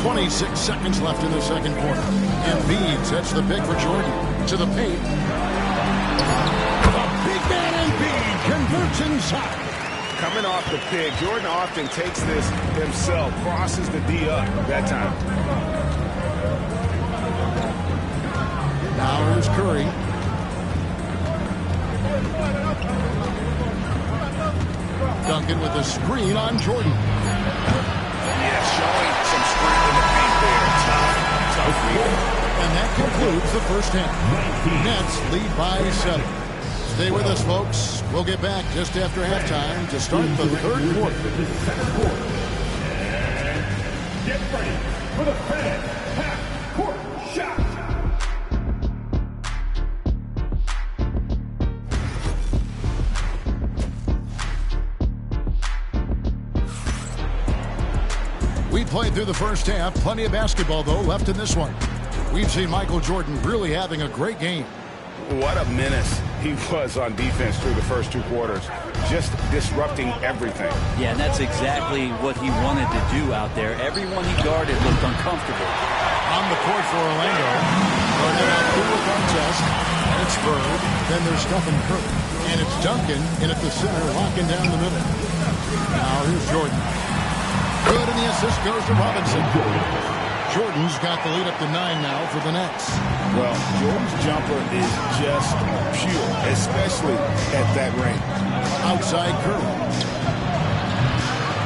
26 seconds left in the second quarter. Embiid sets the pick for Jordan. To the paint. The big man Embiid converts inside. Coming off the pick, Jordan often takes this himself, crosses the D up that time. Now here's Curry. Duncan with a screen on Jordan. Yeah, showing some strength in the paint there. Tough read. And that concludes the first half. Nets lead by 7. Stay with us, folks. We'll get back just after halftime to start the third quarter. Get ready for the Fed half-court shot. We played through the first half. Plenty of basketball, though, left in this one. We've seen Michael Jordan really having a great game. What a menace he was on defense through the first 2 quarters. Just disrupting everything. Yeah, and that's exactly what he wanted to do out there. Everyone he guarded looked uncomfortable. On the court for Orlando. Garnett out through the contest. And it's Bird. Then there's Stephen Curry. And it's Duncan in at the center, locking down the middle. Now here's Jordan. Good, and the assist goes to Robinson. Jordan's got the lead up to 9 now for the Nets. Well, Jordan's jumper is just pure, especially at that range. Outside Curry.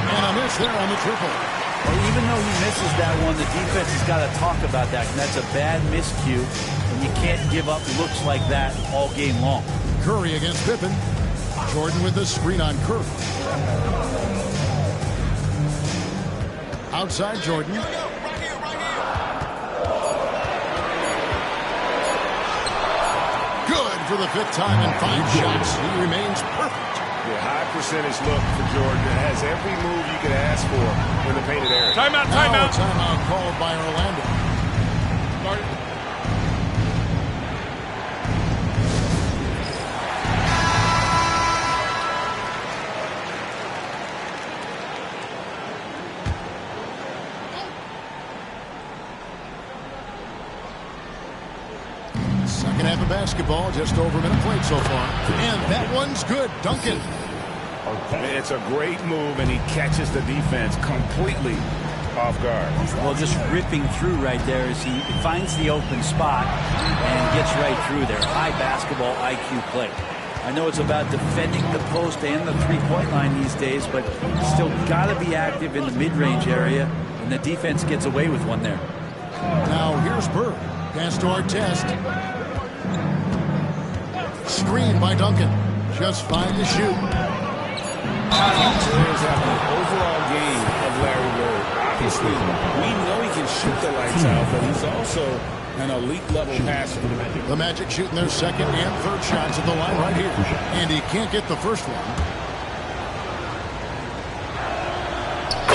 And a miss there on the triple. Well, even though he misses that one, the defense has got to talk about that. And that's a bad miscue, and you can't give up looks like that all game long. Curry against Pippen. Jordan with the screen on Curry. Outside Jordan. Good for the 5th time in 5 shots. He remains perfect. Yeah, high percentage look for Jordan. It has every move you could ask for in the painted area. Timeout. Timeout called by Orlando. Second half of basketball, just over a minute played so far. And that one's good. Duncan. It's a great move, and he catches the defense completely off guard. Well, just ripping through right there as he finds the open spot and gets right through there. High basketball IQ play. I know it's about defending the post and the three-point line these days, but still got to be active in the mid-range area, and the defense gets away with one there. Now here's Bird. Pass to Artest. Screen by Duncan. Just fine to shoot. There's an overall game of Larry Bird. obviously, we know he can shoot the lights out, but he's also an elite level passer. The Magic shooting their second and third shots at the line right here. And he can't get the first one.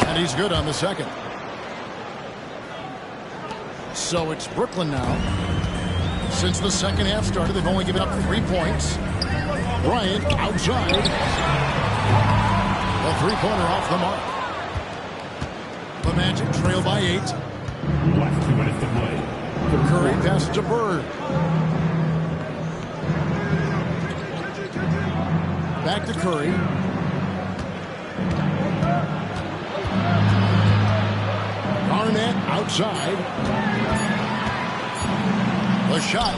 And he's good on the second. So it's Brooklyn now. Since the second half started, they've only given up 3 points. Bryant outside. A three-pointer off the mark. The Magic trail by 8. Last 2 minutes to play. Curry passes to Bird. Back to Curry. Garnett outside. The shot.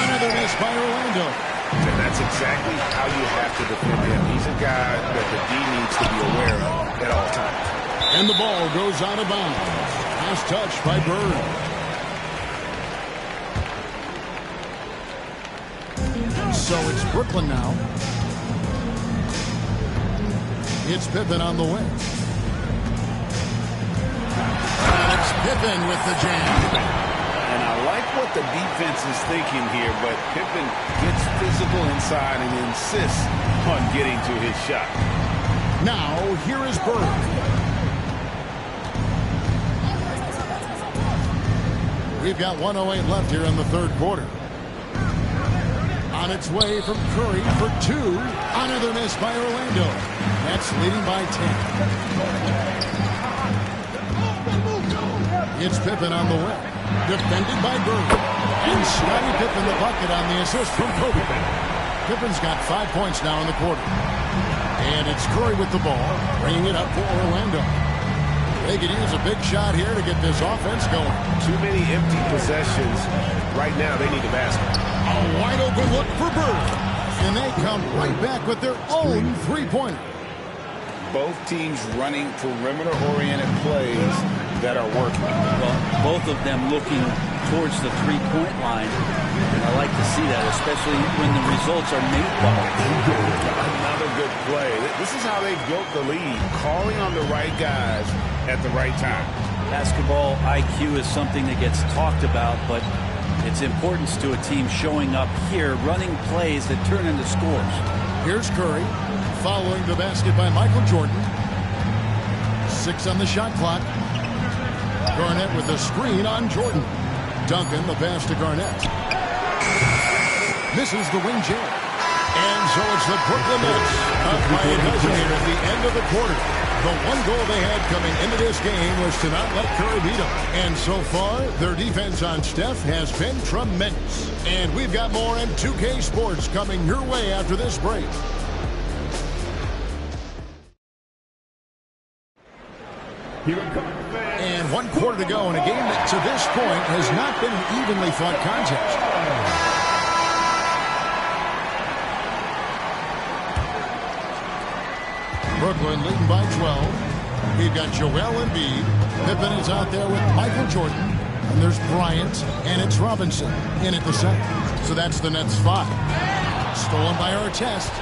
Another miss by Orlando. And that's exactly how you have to defend him. He's a guy that the D needs to be aware of at all times. And the ball goes out of bounds. Last touch by Bird. So it's Brooklyn now. It's Pippen on the wing. And it's Pippen with the jam. And I like what the defense is thinking here, but Pippen gets physical inside and insists on getting to his shot. Now, here is Bird. We've got 1:08 left here in the third quarter. On its way from Curry for 2. Another miss by Orlando. That's leading by 10. It's Pippen on the way. Defended by Bird. And Scottie Pippen the bucket on the assist from Kobe. Pippen's got 5 points now in the quarter. And it's Curry with the ball, bringing it up for Orlando. They could use a big shot here to get this offense going. Too many empty possessions. Right now, they need the basket. A wide open look for Bird. And they come right back with their own three-pointer. Both teams running perimeter-oriented plays that are working. Well, both of them looking towards the three-point line. And I like to see that, especially when the results are made ball. Another good play. This is how they built the lead, calling on the right guys at the right time. Basketball IQ is something that gets talked about, but its importance to a team showing up here, running plays that turn into scores. Here's Curry, following the basket by Michael Jordan. 6 on the shot clock. Garnett with the screen on Jordan. Duncan, the pass to Garnett. Misses the wing jam. And so it's the Brooklyn Nets up by a dozen here at the end of the quarter. The one goal they had coming into this game was to not let Curry beat them. And so far, their defense on Steph has been tremendous. And we've got more in 2K Sports coming your way after this break. And 1 quarter to go in a game that to this point has not been an evenly fought contest. Brooklyn leading by 12. We've got Joel Embiid. Pippen is out there with Michael Jordan. And there's Bryant. And it's Robinson in at the center. So that's the Nets 5. Stolen by Artest.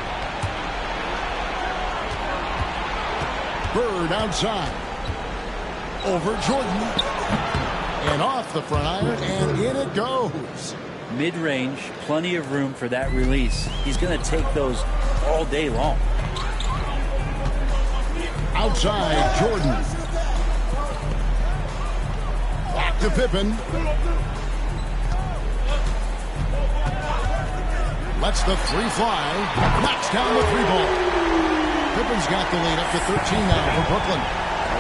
Bird outside. Over Jordan. And off the front iron. And in it goes. Mid-range, plenty of room for that release. He's going to take those all day long. Outside, Jordan. Back to Pippen. Lets the three fly. Knocks down the 3 ball. Pippen's got the lead up to 13 now for Brooklyn.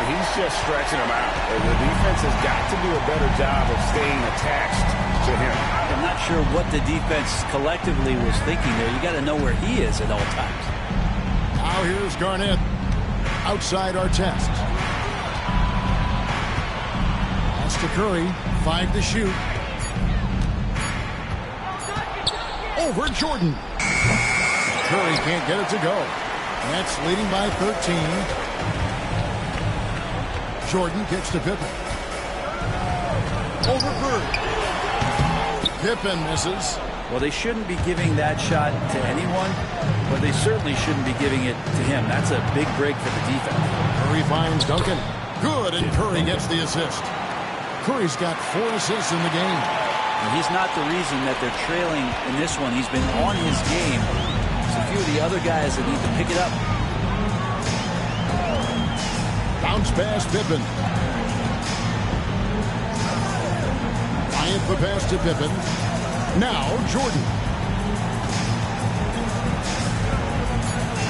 He's just stretching them out. The defense has got to do a better job of staying attached to him. I'm not sure what the defense collectively was thinking there. You got to know where he is at all times. Now here's Garnett. Outside Artest. Pass to Curry. 5 to shoot. Over Jordan. Curry can't get it to go. Nets leading by 13. Jordan kicks to Pippen. Over Bird. Pippen misses. Well, they shouldn't be giving that shot to anyone, but they certainly shouldn't be giving it to him. That's a big break for the defense. Curry finds Duncan. Good, and Curry gets the assist. Curry's got 4 assists in the game. And he's not the reason that they're trailing in this one. He's been on his game. It's a few of the other guys that need to pick it up. Bounce pass, Pippen. Bryant the pass to Pippen. Now Jordan.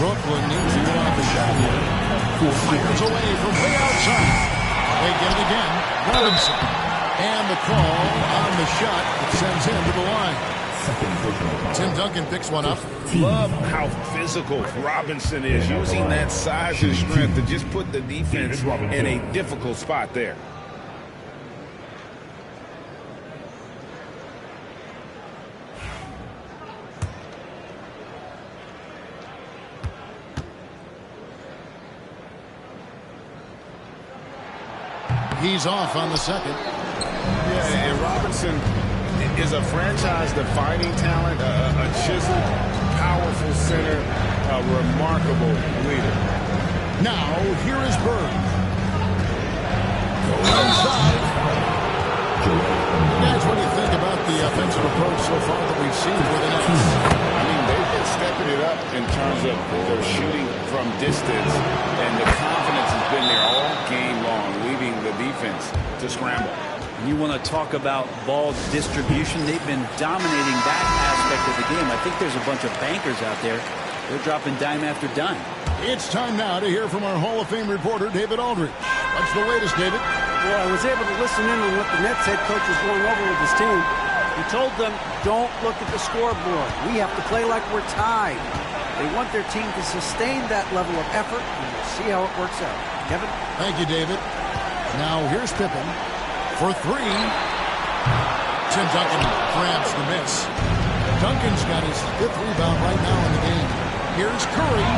Brooklyn needs to get off the shot here. Fires away from way outside. They get it again. Robinson. And the call on the shot that sends him to the line. Tim Duncan picks one up. Love how physical Robinson is, using that size and strength to just put the defense in a difficult spot there. He's off on the second. Yeah, and Robinson is a franchise-defining talent, a chiseled, powerful center, a remarkable leader. Now, here is Bird. Inside. Guys, what do you think about the offensive approach so far that we've seen for the Nets? I mean, they've been stepping it up in terms of their shooting from distance, and the confidence has been there all game long, leaving the defense to scramble. You want to talk about ball distribution. They've been dominating that aspect of the game. I think there's a bunch of bankers out there. They're dropping dime after dime. It's time now to hear from our Hall of Fame reporter, David Aldridge. What's the latest, David? Well, I was able to listen in on what the Nets head coach was going over with his team. He told them, don't look at the scoreboard. We have to play like we're tied. They want their team to sustain that level of effort, and we'll see how it works out. Kevin? Thank you, David. Now here's Pippen for 3. Tim Duncan grabs the miss. Duncan's got his 5th rebound right now in the game. Here's Curry.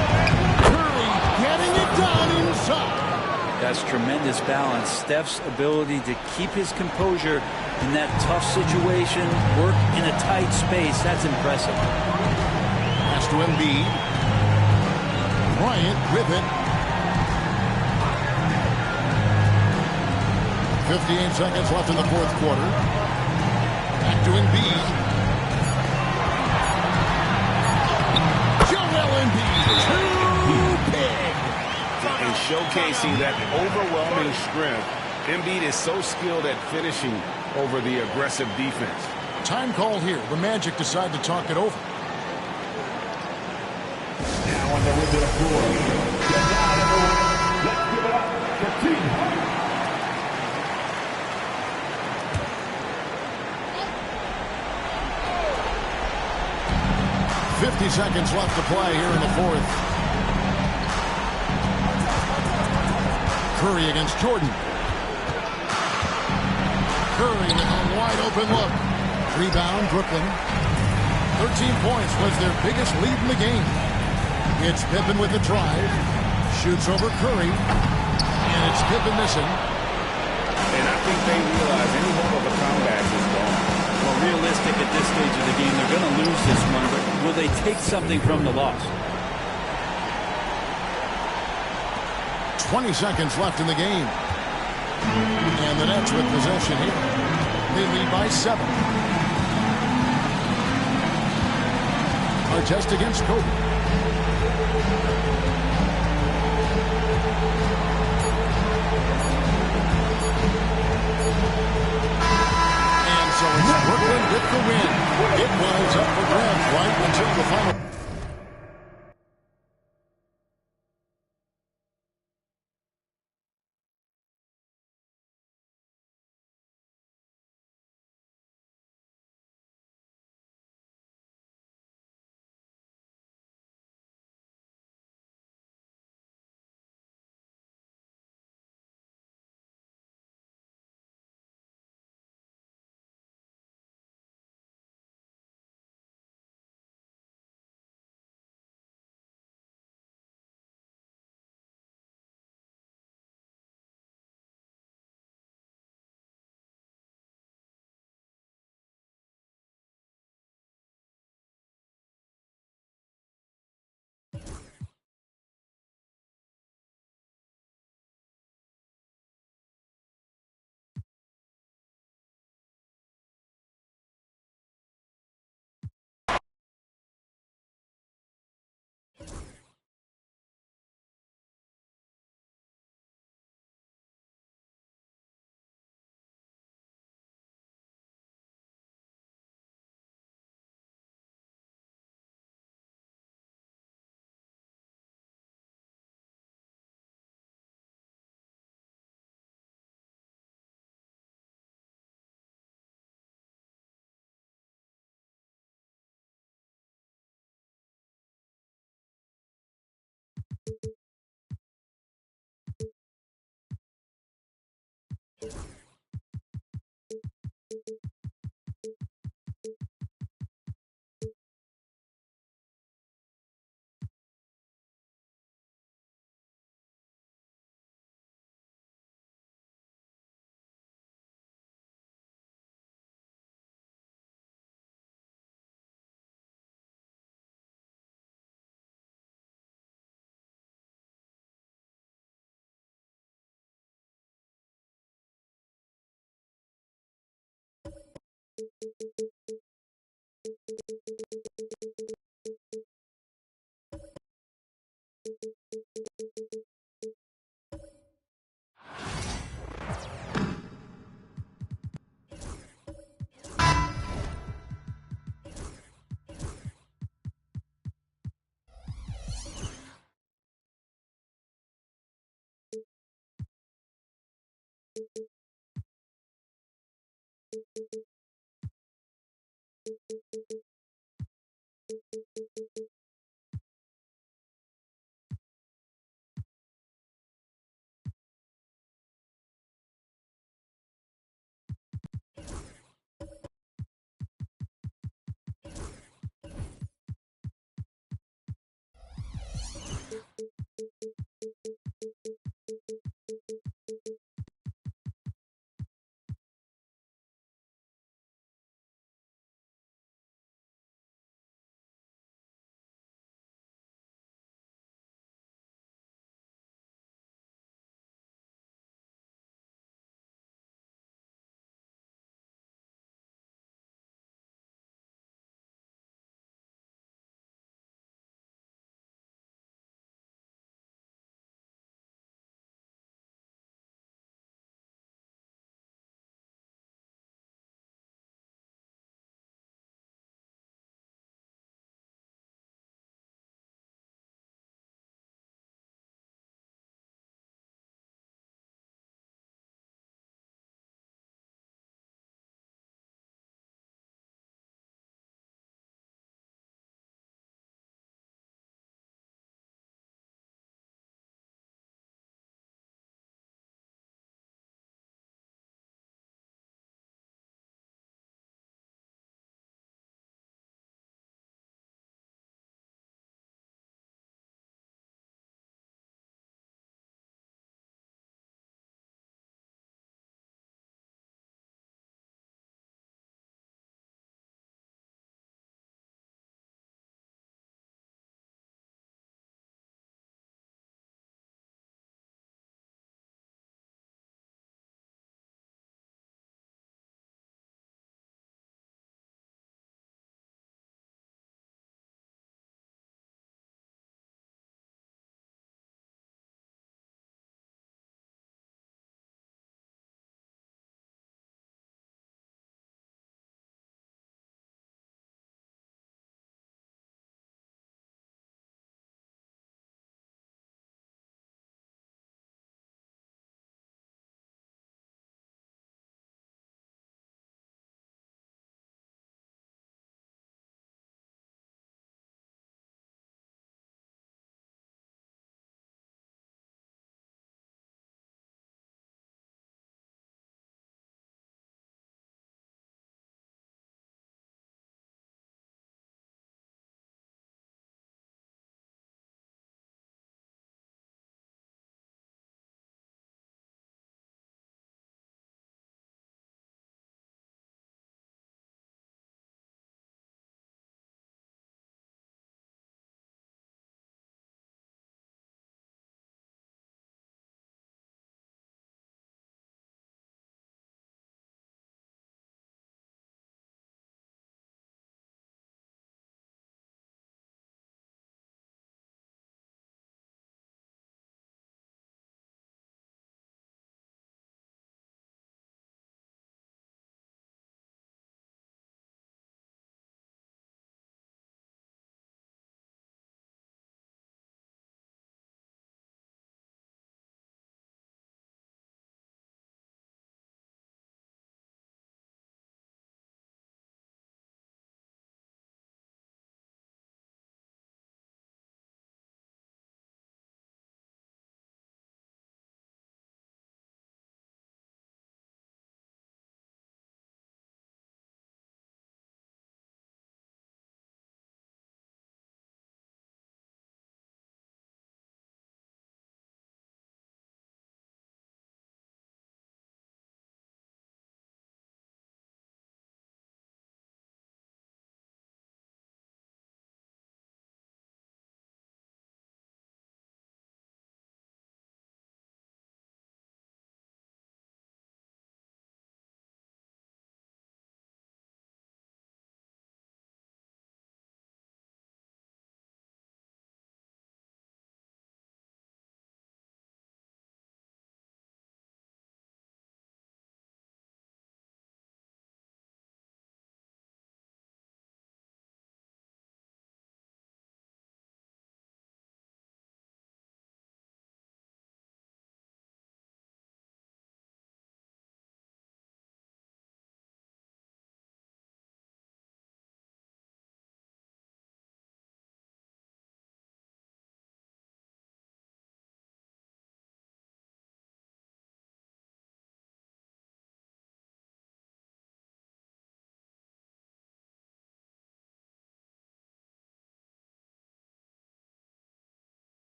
Curry getting it down inside. That's tremendous balance. Steph's ability to keep his composure in that tough situation, work in a tight space, that's impressive. Pass to Embiid. Bryant with it. 58 seconds left in the 4th quarter. Back to Embiid. Joel Embiid. Too big. And showcasing that overwhelming strength. Embiid is so skilled at finishing over the aggressive defense. Time call here. The Magic decide to talk it over. Now on the end of the floor. Let's give it up for Team Hart. 50 seconds left to play here in the 4th. Curry against Jordan. Curry with a wide open look. Rebound, Brooklyn. 13 points was their biggest lead in the game. It's Pippen with the drive. Shoots over Curry. And it's Pippen missing. And I think they realize any hope of a comeback is gone. Well, realistic at this stage of the game, they're going to lose this one, but will they take something from the loss? 20 seconds left in the game. And the Nets with possession here. They lead by 7. Artest against Kobe. And so it's Brooklyn with the win. It was up for grabs right until the final.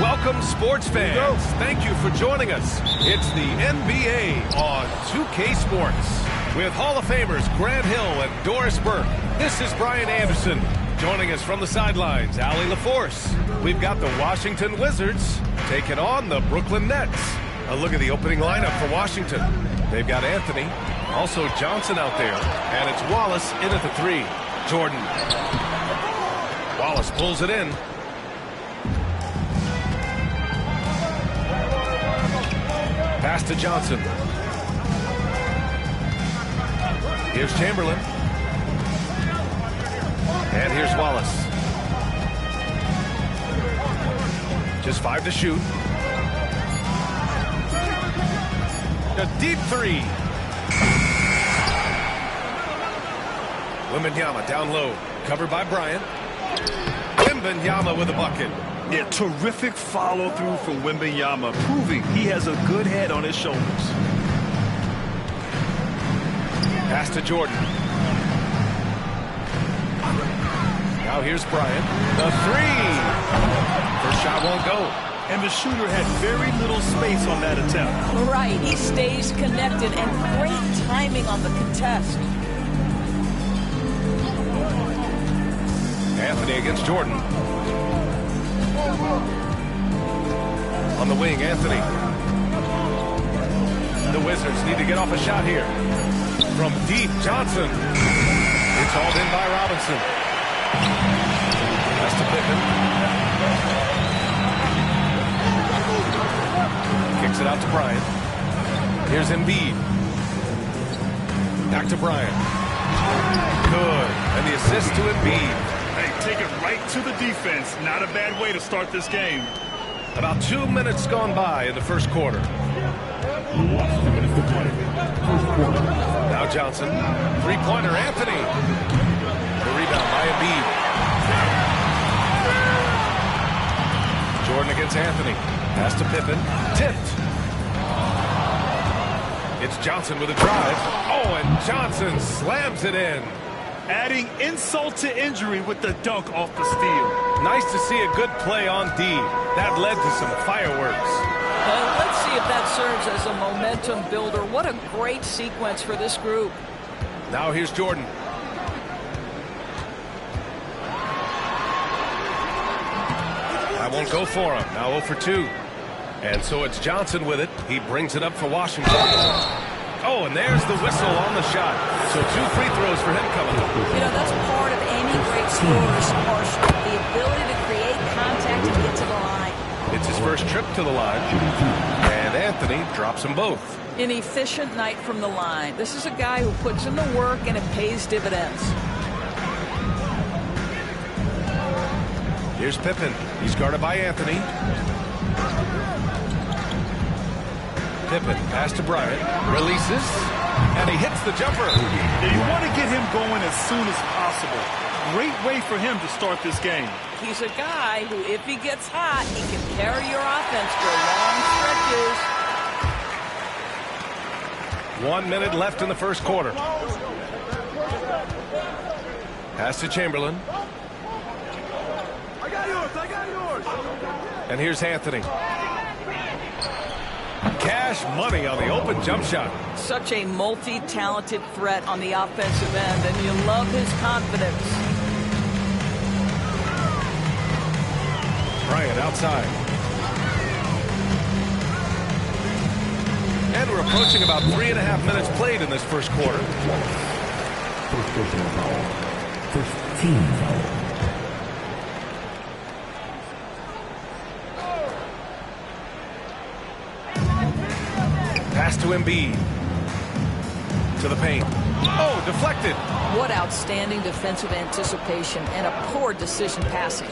Welcome, sports fans. Thank you for joining us. It's the NBA on 2K Sports. With Hall of Famers Grant Hill and Doris Burke, this is Brian Anderson. Joining us from the sidelines, Allie LaForce. We've got the Washington Wizards taking on the Brooklyn Nets. A look at the opening lineup for Washington. They've got Anthony, also Johnson out there, and it's Wallace in at the 3. Jordan. Wallace pulls it in. Pass to Johnson. Here's Chamberlain. And here's Wallace. Just 5 to shoot. A deep 3. Wembanyama down low. Covered by Bryant. Wembanyama with a bucket. Yeah, terrific follow-through from Wembanyama, proving he has a good head on his shoulders. Pass to Jordan. Now here's Bryant. The 3. First shot won't go. And the shooter had very little space on that attempt. Right, he stays connected, and great timing on the contest. Anthony against Jordan. On the wing, Anthony. The Wizards need to get off a shot here. From deep, Johnson. It's hauled in by Robinson. Pass to Pippen. Kicks it out to Bryant. Here's Embiid. Back to Bryant. Good. And the assist to Embiid. Hey, take it right to the defense. Not a bad way to start this game. About 2 minutes gone by in the first quarter. Now Johnson. Three-pointer, Anthony. The rebound by Embiid. Jordan against Anthony. Pass to Pippen. Tipped. It's Johnson with a drive. Oh, and Johnson slams it in. Adding insult to injury with the dunk off the steal. Nice to see a good play on D. That led to some fireworks. Let's see if that serves as a momentum builder. What a great sequence for this group. Now here's Jordan. That won't go for him. Now 0 for 2. And so it's Johnson with it. He brings it up for Washington. Oh, and there's the whistle on the shot. So 2 free throws for him coming up. You know, that's part of any great scorer's arsenal. The ability to create contact and get to the line. It's his first trip to the line. And Anthony drops them both. An efficient night from the line. This is a guy who puts in the work and it pays dividends. Here's Pippen. He's guarded by Anthony. Pippen, pass to Bryant, releases, and he hits the jumper. You want to get him going as soon as possible. Great way for him to start this game. He's a guy who, if he gets hot, he can carry your offense for long stretches. 1 minute left in the first quarter. Pass to Chamberlain. I got yours. And here's Anthony. Cash money on the open jump shot. Such a multi-talented threat on the offensive end, and you love his confidence. Bryant outside. And we're approaching about 3.5 minutes played in this first quarter. First team foul. Pass to Embiid. To the paint. Oh, deflected. What outstanding defensive anticipation and a poor decision passing.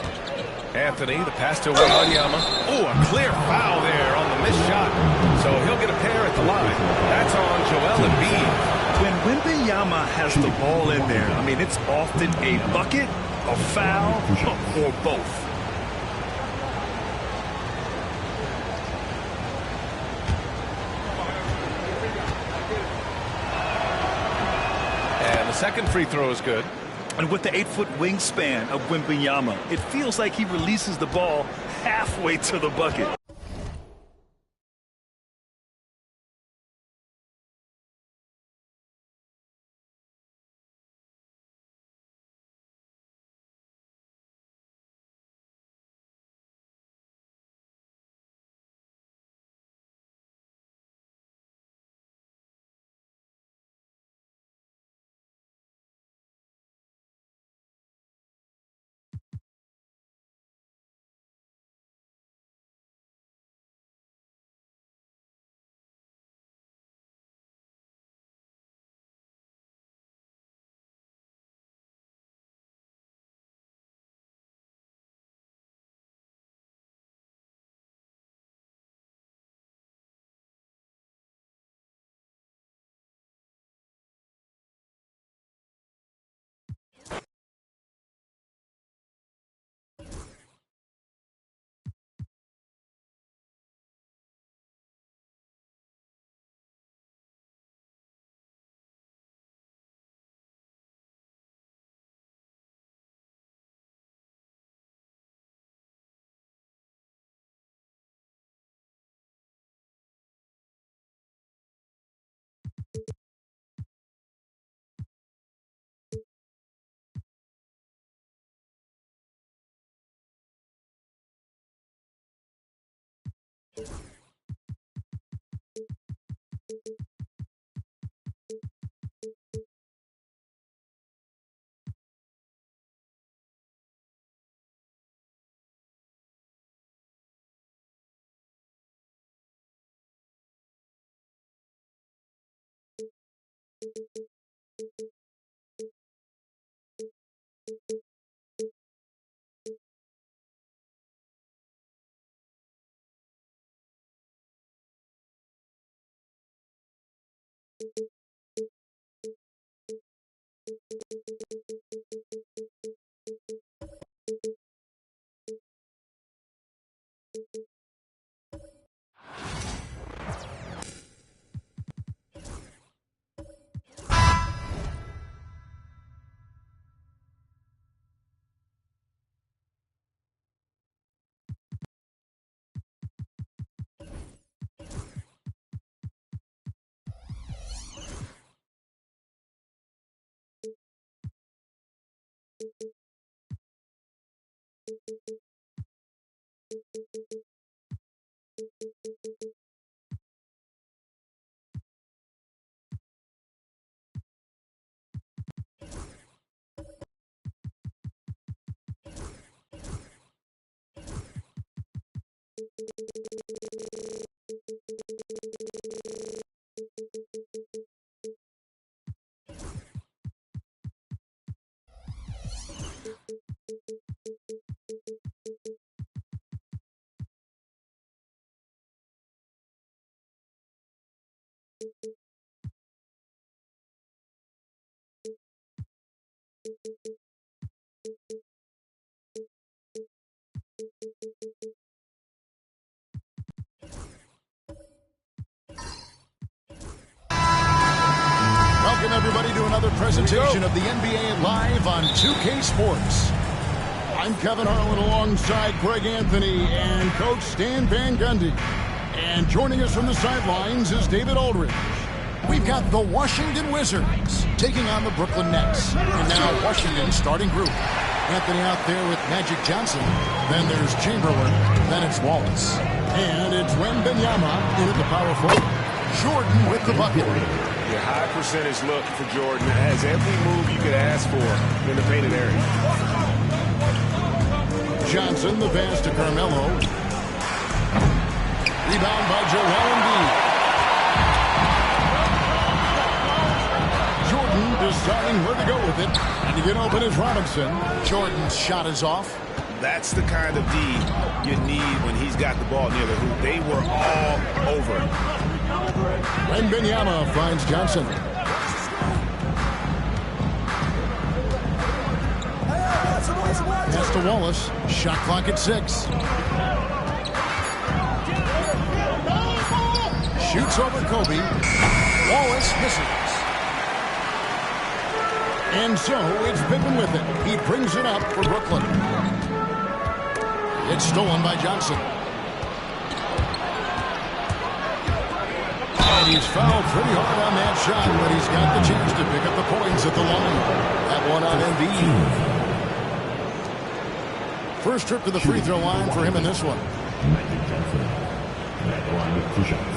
Anthony, the pass to Wembanyama. Oh, a clear foul there on the missed shot. So he'll get a pair at the line. That's on Joel Embiid. When Wembanyama has the ball in there, I mean, it's often a bucket, a foul, or both. And the second free throw is good. And with the 8-foot wingspan of Wembanyama, it feels like he releases the ball halfway to the bucket. Welcome, everybody, to another presentation of the NBA Live on 2K Sports. I'm Kevin Harlan alongside Greg Anthony and Coach Stan Van Gundy. And joining us from the sidelines is David Aldridge. We've got the Washington Wizards taking on the Brooklyn Nets. And now Washington's starting group. Anthony out there with Magic Johnson. Then there's Chamberlain. Then it's Wallace. And it's Wembanyama in at the power forward. Jordan with the bucket. Your high percentage look for Jordan has every move you could ask for in the painted area. Johnson, the pass to Carmelo. Rebound by Joel Embiid. Jordan deciding where to go with it. And to get open is Robinson. Jordan's shot is off. That's the kind of D you need when he's got the ball near the hoop. They were all over it. Wembanyama finds Johnson. Pass to Wallace. Shot clock at 6. Shoots over Kobe. Wallace misses. And so it's Pippen with it. He brings it up for Brooklyn. It's stolen by Johnson. And he's fouled pretty hard on that shot, but he's got the chance to pick up the points at the line. That one on Embiid. First trip to the free throw line for him in this one. Magic Johnson at the line with 2 shots.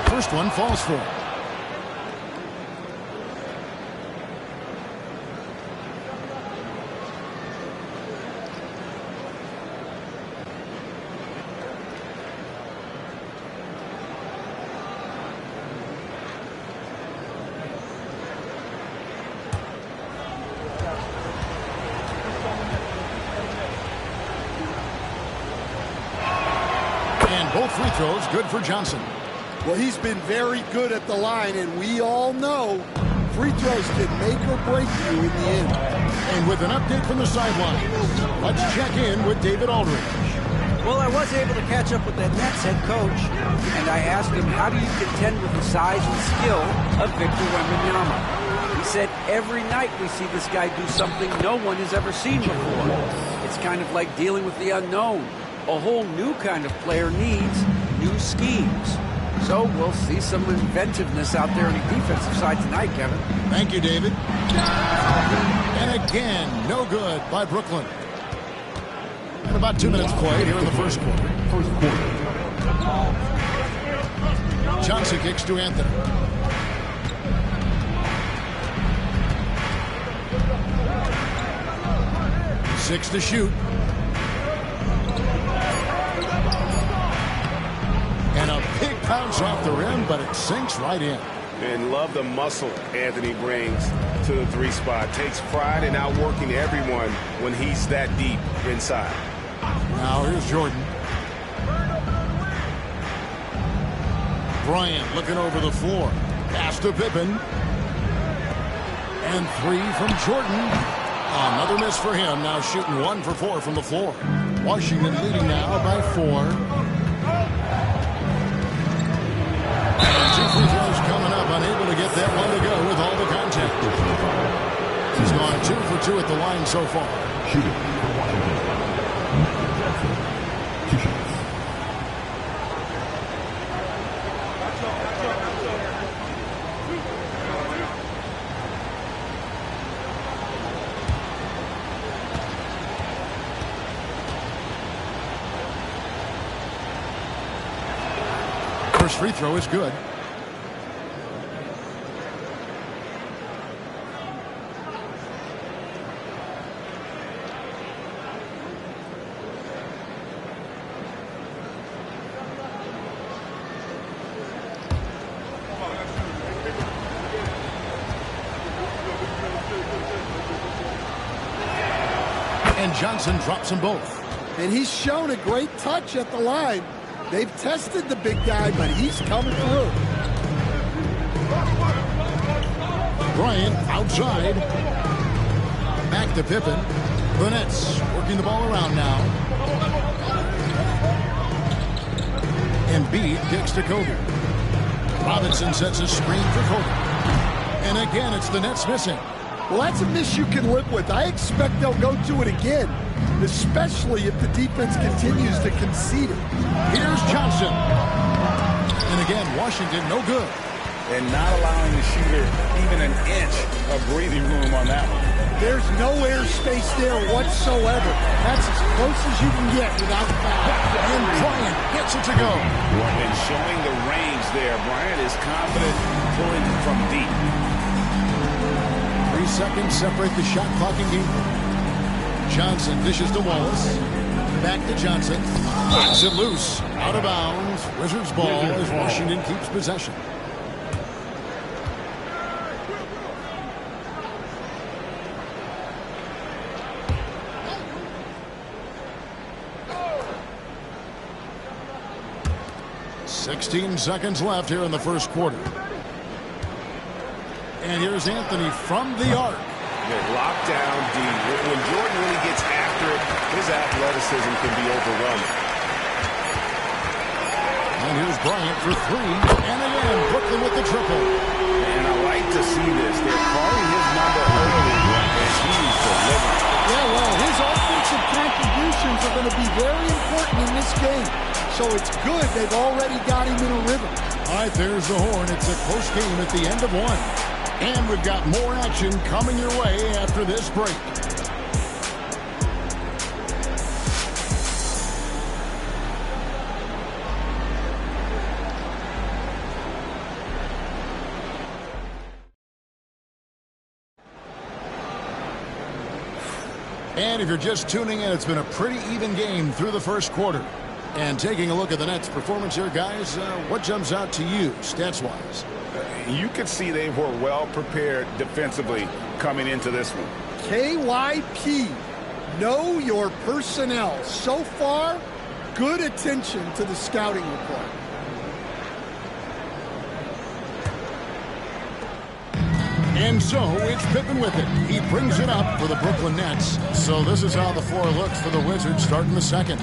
First one falls for him. And both free throws good for Johnson. Well, he's been very good at the line, and we all know free throws can make or break you in the end. And with an update from the sidelines, let's check in with David Aldridge. Well, I was able to catch up with that Nets head coach, and I asked him, how do you contend with the size and skill of Victor Wembanyama? He said, every night we see this guy do something no one has ever seen before. It's kind of like dealing with the unknown. A whole new kind of player needs new schemes. So we'll see some inventiveness out there on the defensive side tonight, Kevin. Thank you, David. And again, no good by Brooklyn. And about 2 minutes played here in the first quarter. Johnson kicks to Anthony. Six to shoot. And a big bounce off the rim, but it sinks right in. And love the muscle Anthony brings to the 3 spot. Takes pride in outworking everyone when he's that deep inside. Now here's Jordan. Bryant looking over the floor. Pass to Pippen. And 3 from Jordan. Another miss for him. Now shooting 1 for 4 from the floor. Washington leading now by 4. And 2 free throws coming up. Unable to get that one to go with all the contact. He's gone 2 for 2 at the line so far. Shooting for Washington. Magic Johnson, 2 shots. First free throw is good. And Johnson drops them both. And he's shown a great touch at the line. They've tested the big guy, but he's coming through. Bryant outside. Back to Pippen. The Nets working the ball around now. Embiid kicks to Kobe. Robinson sets a screen for Kobe. And again, it's the Nets missing. Well, that's a miss you can live with. I expect they'll go to it again, especially if the defense continues to concede it. Here's Johnson. And again, Washington no good. And not allowing the shooter even an inch of breathing room on that one. There's no airspace there whatsoever. That's as close as you can get without foul. And Bryant gets it to go. And showing the range there. Bryant is confident pulling from deep. 3 seconds separate the shot clock and game. Johnson dishes to Wallace. Back to Johnson. Knocks it loose. Out of bounds. Wizards ball as Washington keeps possession. .16 seconds left here in the first quarter. And here's Anthony from the arc. They're locked down deep. When Jordan really gets after it, his athleticism can be overwhelming. And here's Bryant for three. And again, Brooklyn with the triple. And I like to see this. They're calling his number early, and he's delivering. Yeah, well, his offensive contributions are going to be very important in this game. So it's good they've already got him in a rhythm. All right, there's the horn. It's a close game at the end of one. And we've got more action coming your way after this break. And if you're just tuning in, it's been a pretty even game through the first quarter. And taking a look at the Nets' performance here, guys, what jumps out to you, stats-wise? You could see they were well prepared defensively coming into this one. KYP, know your personnel. So far, good attention to the scouting report. And so it's Pippen with it. He brings it up for the Brooklyn Nets. So this is how the floor looks for the Wizards starting the second.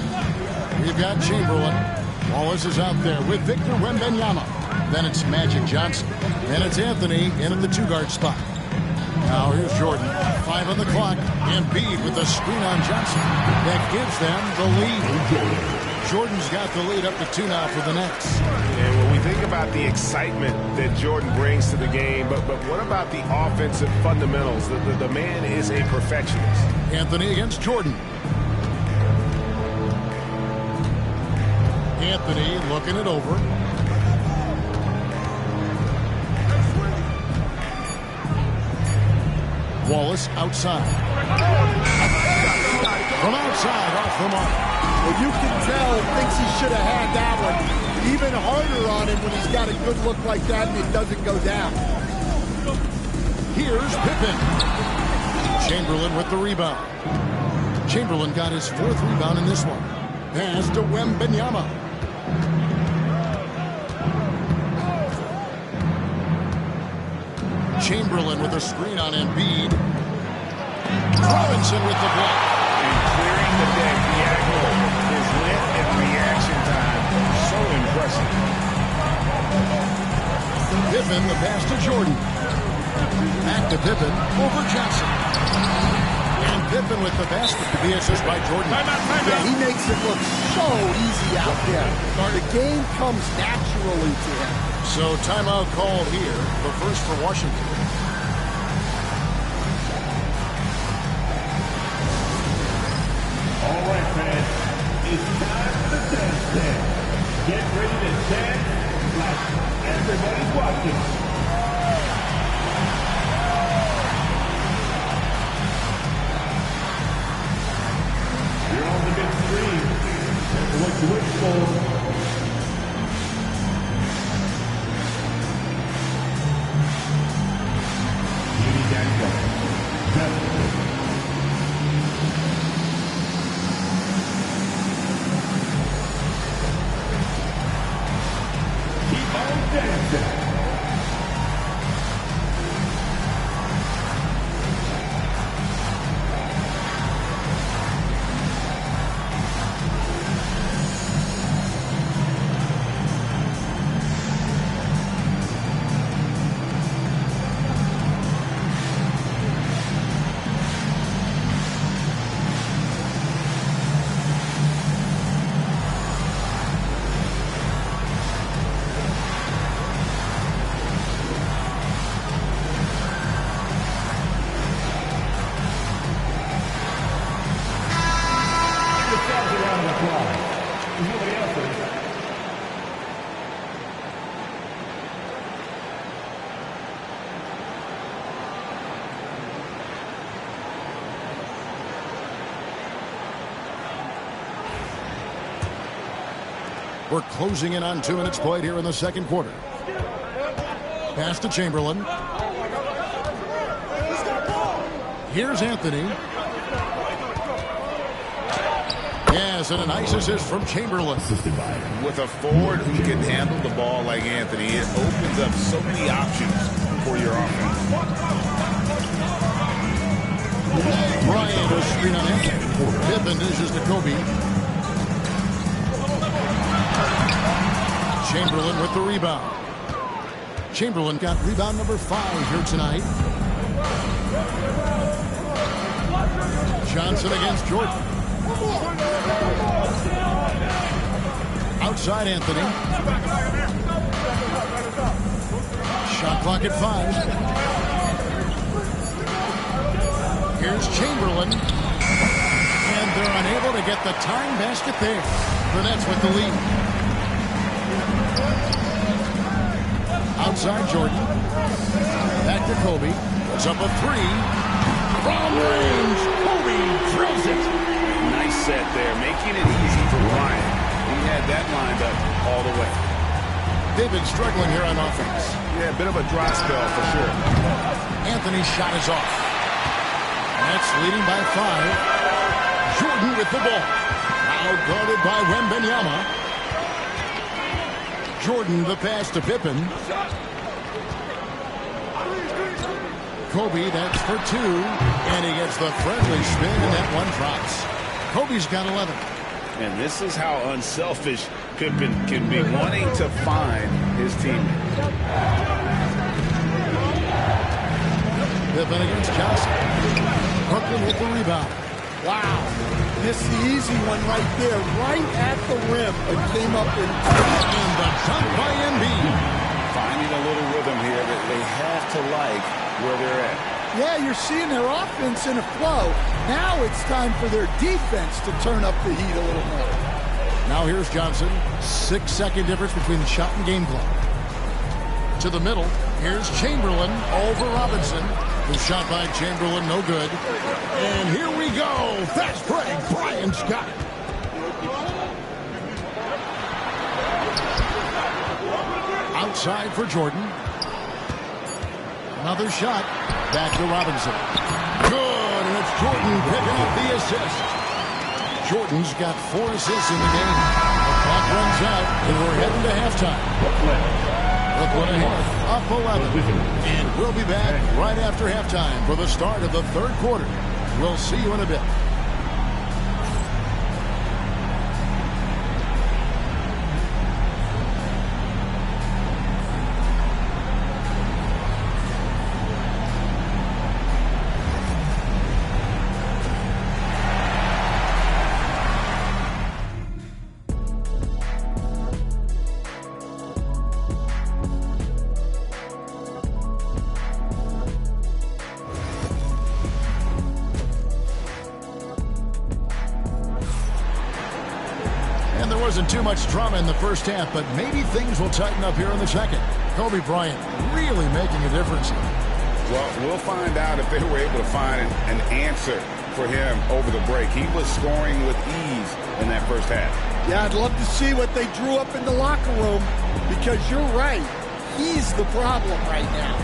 We've got Chamberlain. Wallace is out there with Victor Wembanyama. Then it's Magic Johnson. And it's Anthony in at the two-guard spot. Now here's Jordan. 5 on the clock. Embiid with the screen on Johnson. That gives them the lead. Jordan's got the lead up to 2 now for the Nets. And when we think about the excitement that Jordan brings to the game, but what about the offensive fundamentals? The man is a perfectionist. Anthony against Jordan. Anthony looking it over. Wallace outside. From outside, off the mark. Well, you can tell he thinks he should have had that one. Even harder on him when he's got a good look like that and it doesn't go down. Here's Pippen. Chamberlain with the rebound. Chamberlain got his 4th rebound in this one. Pass to Wembanyama. Chamberlain with a screen on Embiid. Robinson with the block. And clearing the deck diagonally. His length and reaction time, so impressive. Pippen, the pass to Jordan. Back to Pippen, over Johnson. And Pippen with the basket. The assist by Jordan. Yeah, he makes it look so easy out there. The game comes naturally to him. So timeout called here, the first for Washington. All right, fans, it's time for the dance dance. Get ready to dance like everybody's watching. You're on the big screen. That's what you wish for. Anybody else? We're closing in on 2 minutes played here in the second quarter. Pass to Chamberlain. Here's Anthony. Yes, and a nice assist from Chamberlain. With a forward who can handle the ball like Anthony, it opens up so many options for your offense. Bryant goes screen on Anthony. Pippen dishes to Kobe. Chamberlain with the rebound. Chamberlain got rebound number 5 here tonight. Johnson against Jordan. Outside Anthony. Shot clock at 5. Here's Chamberlain. And they're unable to get the tying basket there. The Nets with the lead. Outside Jordan. Back to Kobe. Puts up a 3. From range, Kobe drills it. Nice set there, making it easy for Bryant. He had that lined up all the way. They've been struggling here on offense. Yeah, a bit of a dry spell for sure. Anthony's shot is off. Nets leading by 5. Jordan with the ball. Now guarded by Wembanyama. Jordan the pass to Pippen. Kobe, that's for 2. And he gets the friendly spin, and that one drops. Kobe's got 11. And this is how unselfish Pippen can be, wanting to find his teammate. Pippen against Johnson. Brooklyn with the rebound. Wow. Missed the easy one right there, right at the rim, but came up in time. And the dunk by Embiid. Finding a little rhythm here that they have to like where they're at. Yeah, you're seeing their offense in a flow. Now it's time for their defense to turn up the heat a little more. Now here's Johnson. 6-second difference between the shot and game clock. To the middle. Here's Chamberlain over Robinson. The shot by Chamberlain, no good. And here we go. Fast break. Bryant's got it. Outside for Jordan. Another shot. Back to Robinson. Good, and it's Jordan picking up the assist. Jordan's got 4 assists in the game. The clock runs out, and we're heading to halftime. Brooklyn ahead, up 11. And we'll be back right after halftime for the start of the third quarter. We'll see you in a bit. Wasn't too much drama in the first half, but maybe things will tighten up here in the second. Kobe Bryant really making a difference here. Well, we'll find out if they were able to find an answer for him over the break. He was scoring with ease in that first half. Yeah, I'd love to see what they drew up in the locker room, because you're right. He's the problem right now.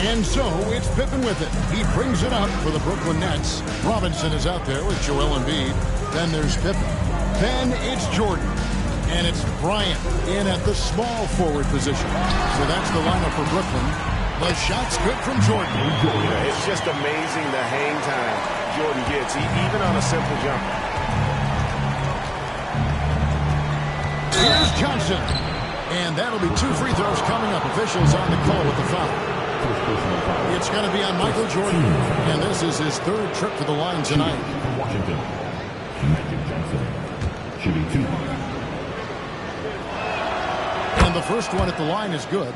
And so it's Pippen with it. He brings it up for the Brooklyn Nets. Robinson is out there with Joel Embiid. Then there's Pippen. Then it's Jordan. And it's Bryant in at the small forward position. So that's the lineup for Brooklyn. The shot's good from Jordan. Yeah, it's just amazing the hang time Jordan gets, even on a simple jumper. Here's Johnson. And that'll be 2 free throws coming up. Officials on the call with the foul. It's going to be on Michael Jordan, and this is his 3rd trip to the line tonight. Washington, Magic Johnson, shooting 2. And the first one at the line is good.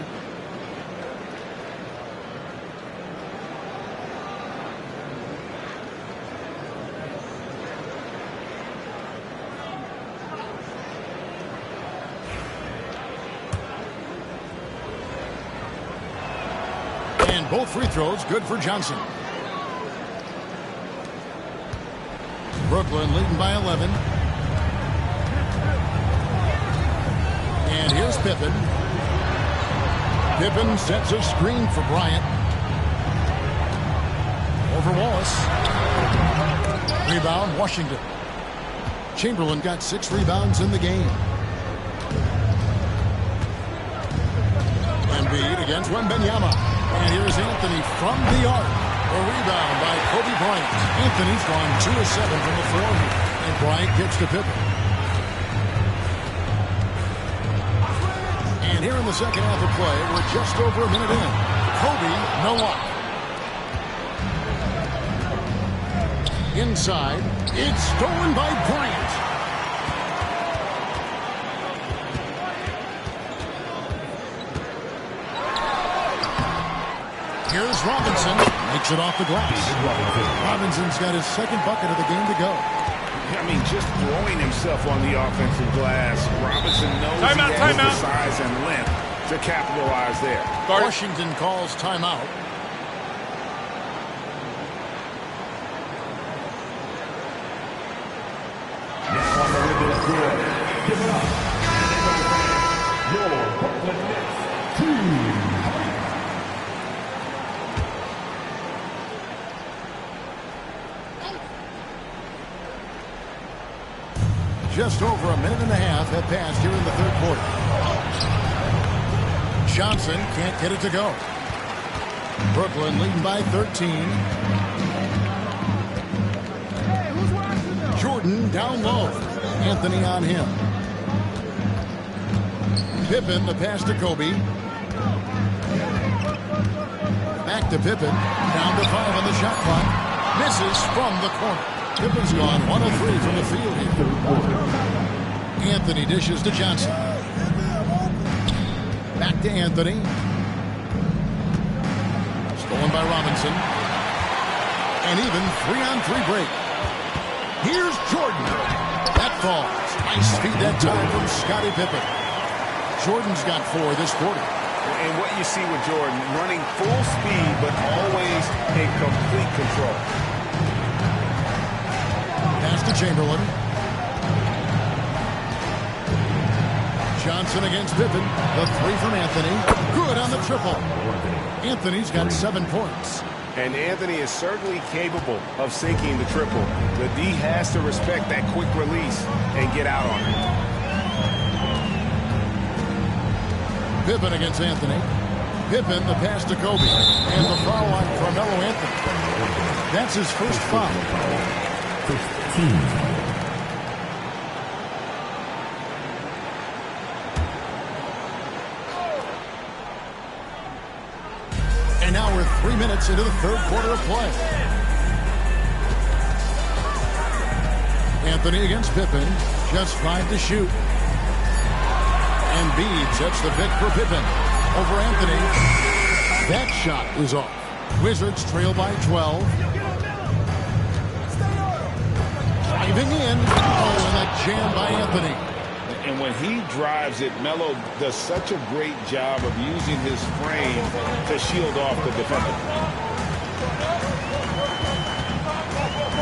And both free throws good for Johnson. Brooklyn leading by 11. And here's Pippen. Pippen sets a screen for Bryant. Over Wallace. Rebound, Washington. Chamberlain got 6 rebounds in the game. Embiid against Wembanyama. And here's Anthony from the arc. A rebound by Kobe Bryant. Anthony's gone 2 of 7 from the floor here. And Bryant gets to Pippen. And here in the second half of play, we're just over a minute in. Kobe, no luck. Inside, it's stolen by Bryant. Here's Robinson. Makes it off the glass. Robinson's got his second bucket of the game to go. I mean, just throwing himself on the offensive glass. Robinson knows he has the size and length to capitalize there. Washington calls timeout. Now on the window score, give it up. Your Brooklyn Nets 2. Just over a minute and a half have passed here in the third quarter. Johnson can't get it to go. Brooklyn leading by 13. Jordan down low. Anthony on him. Pippen, the pass to Kobe. Back to Pippen. Down to 5 on the shot clock. Misses from the corner. Pippen's gone 1 of 3 from the field here. Anthony dishes to Johnson. Back to Anthony. Stolen by Robinson. And even 3-on-3 break. Here's Jordan. That falls. Nice feed that time from Scottie Pippen. Jordan's got 4 this quarter. And what you see with Jordan, running full speed, but always in complete control. Pass to Chamberlain. Johnson against Pippen. The 3 from Anthony. Good on the triple. Anthony's got 7 points. And Anthony is certainly capable of sinking the triple. The D has to respect that quick release and get out on it. Pippen against Anthony. Pippen, the pass to Kobe. And the foul on Carmelo Anthony. That's his first foul. And now we're 3 minutes into the third quarter of play. Anthony against Pippen. Just 5 to shoot. Embiid sets the pick for Pippen. Over Anthony. That shot is off. Wizards trail by 12. Driving in. Oh, and a jam by Anthony. And when he drives it, Melo does such a great job of using his frame to shield off the defender.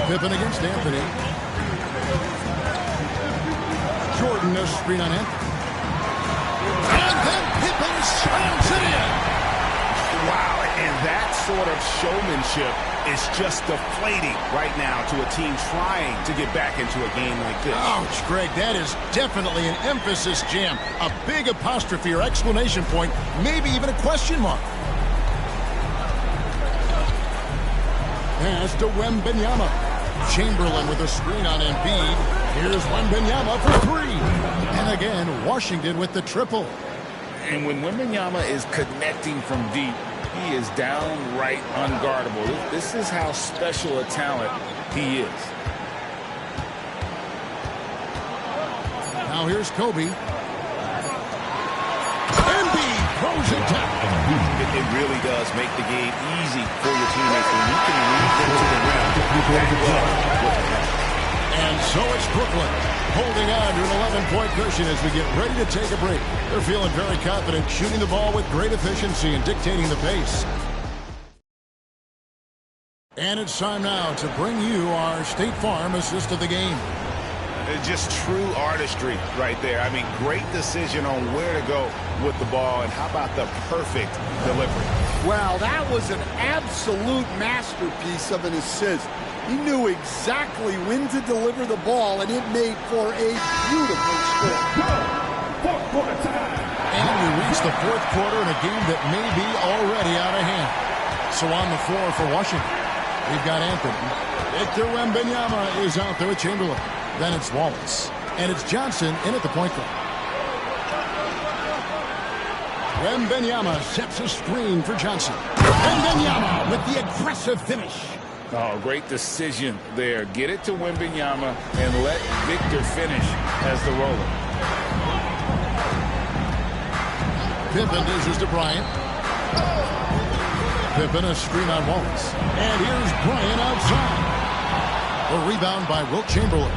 Pippen against Anthony. Jordan, a screen on Anthony. And then Pippen slams it in. Wow, and that sort of showmanship is just deflating right now to a team trying to get back into a game like this. Ouch, Greg, that is definitely an emphasis jam. A big apostrophe or exclamation point, maybe even a question mark. Pass to Wembanyama. Chamberlain with a screen on Embiid. Here's Wembanyama for 3. And again, Washington with the triple. And when Wembanyama is connecting from deep, he is downright unguardable. This is how special a talent he is. Now here's Kobe. Embiid throws it down. It really does make the game easy for your teammates when you can lead them to the rim that well. And so it's Brooklyn holding on to an 11-point cushion as we get ready to take a break. They're feeling very confident, shooting the ball with great efficiency and dictating the pace. And it's time now to bring you our State Farm assist of the game. It's just true artistry right there. I mean, great decision on where to go with the ball, and how about the perfect delivery? Wow, that was an absolute masterpiece of an assist. He knew exactly when to deliver the ball, and it made for a beautiful score. And we reach the fourth quarter in a game that may be already out of hand. So on the floor for Washington, we've got Anthony. Victor Wembanyama is out there with Chamberlain. Then it's Wallace. And it's Johnson in at the point guard. Wembanyama sets a screen for Johnson. Wembanyama with the aggressive finish. Oh, great decision there. Get it to Wembanyama and let Victor finish as the roller. Pippen dishes to Bryant. Pippen a screen on Wallace. And here's Bryant outside. A rebound by Wilt Chamberlain.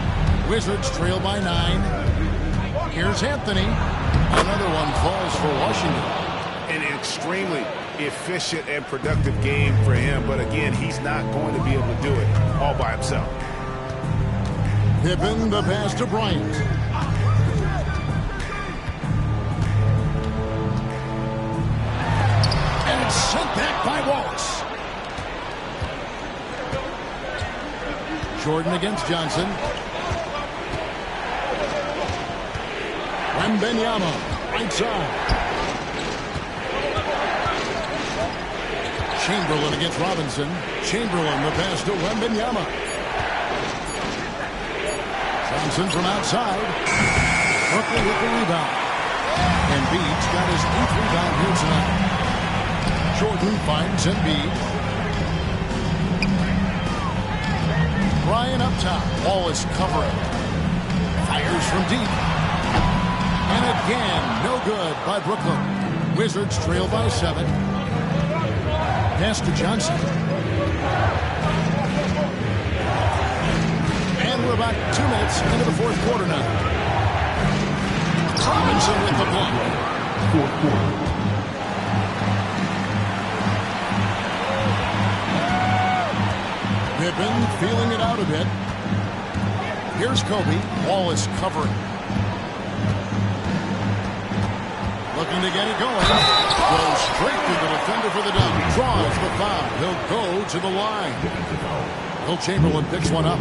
Wizards trail by 9. Here's Anthony. Another one falls for Washington. An extremely efficient and productive game for him, but again, he's not going to be able to do it all by himself. Pippen the pass to Bryant. And it's sent back by Wallace. Jordan against Johnson. Wembanyama, right side. Chamberlain against Robinson. Chamberlain the pass to Wembanyama. Johnson from outside. Brooklyn with the rebound. And Embiid's got his 8th rebound here tonight. Jordan finds Embiid. Bryant up top. Wallace covering. Fires from deep. And again, no good by Brooklyn. Wizards trail by 7. Pass to Johnson. And we're about 2 minutes into the fourth quarter now. Robinson with the block. Fourth quarter. Pippen feeling it out a bit. Here's Kobe. Wallace covering. Looking to get it going. Goes straight to the defender for the dunk. Draws the foul. He'll go to the line. Wilt Chamberlain picks one up.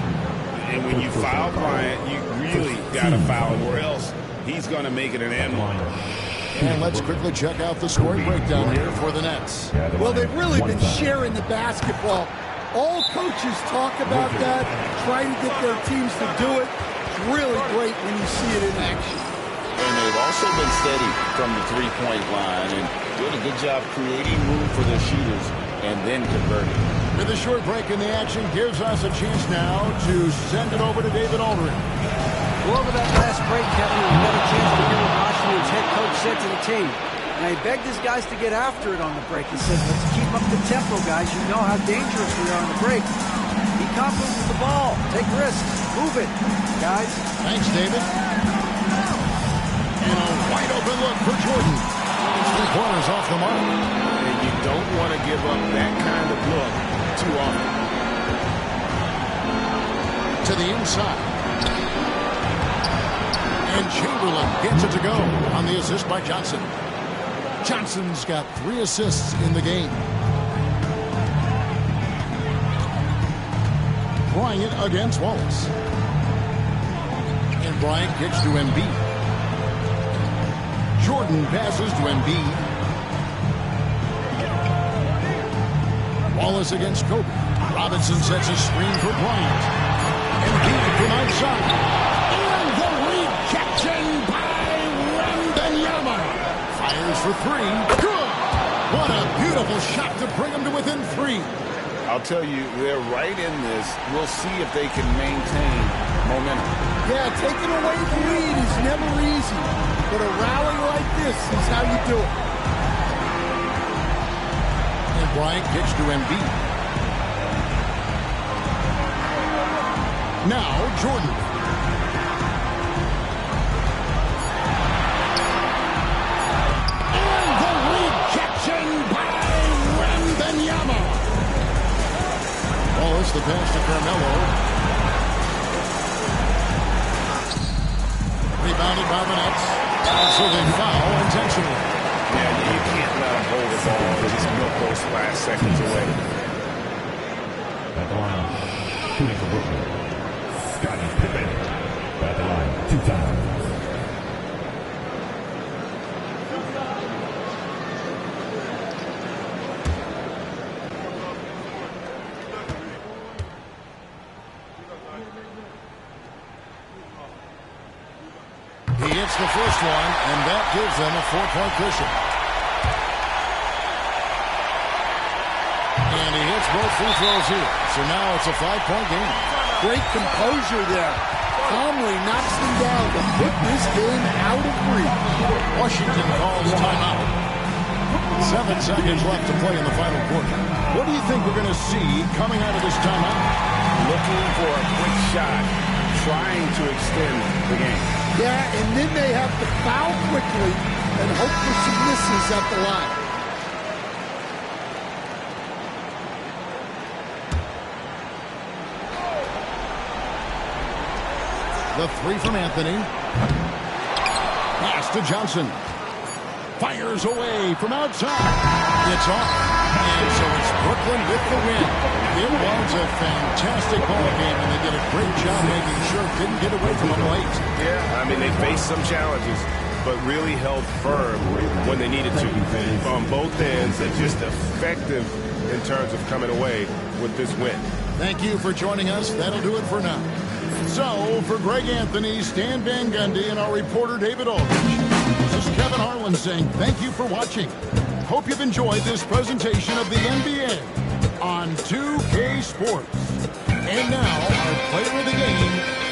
And when you foul Bryant, you really got to foul him, or else he's going to make it an end one. And let's quickly check out the scoring breakdown here for the Nets. Well, they've really been sharing the basketball. All coaches talk about that, trying to get their teams to do it. It's really great when you see it in action. And they've also been steady from the three-point line and doing a good job creating room for their shooters and then converting. With a short break in the action gives us a chance now to send it over to David Aldridge. Well, over that last break, Kevin, we got a chance to hear what Washington's head coach said to the team. And he begged his guys to get after it on the break. He said, let's keep up the tempo, guys. You know how dangerous we are on the break. Be confident with the ball. Take risks. Move it, guys. Thanks, David. And a wide open look for Jordan. 3 pointers off the mark. And you don't want to give up that kind of look too often. To the inside. And Chamberlain gets it to go on the assist by Johnson. Johnson's got 3 assists in the game. Bryant against Wallace. And Bryant kicks to Embiid. Jordan passes to Embiid. Wallace against Kobe. Robinson sets a screen for Bryant. Embiid from outside. And the rejection by Wembanyama. Fires for 3. Good. What a beautiful shot to bring him to within 3. I'll tell you, they're right in this. We'll see if they can maintain momentum. Yeah, taking away the lead is never easy. But a rally like this is how you do it. And Bryant kicks to Embiid. Now Jordan. And the rejection by Wembanyama. the pass to Carmelo. Rebounded by the Nets. So they foul intentionally. Yeah, you can't let him hold the ball because he's milked those last seconds away. At the line, shooting for Brooklyn, Scottie Pippen. At the line, 2 times. He hits the first one, and that gives them a 4-point cushion. And he hits both free throws here. So now it's a 5-point game. Great composure there. Calmly knocks them down to put this game out of reach. Washington calls timeout. 7 seconds left to play in the final quarter. What do you think we're going to see coming out of this timeout? Looking for a quick shot, trying to extend the game. Yeah, and then they have to foul quickly and hope for some misses at the line. The 3 from Anthony. Pass to Johnson. Fires away from outside. It's off. And so it's Brooklyn with the win. It was a fantastic ball game, and they did a great job making sure it didn't get away from them late. Yeah, I mean, they faced some challenges, but really held firm when they needed to. On both ends, and just effective in terms of coming away with this win. Thank you for joining us. That'll do it for now. So, for Greg Anthony, Stan Van Gundy, and our reporter David Aldridge, this is Kevin Harlan saying thank you for watching. Hope you've enjoyed this presentation of the NBA on 2K Sports. And now, our player of the game,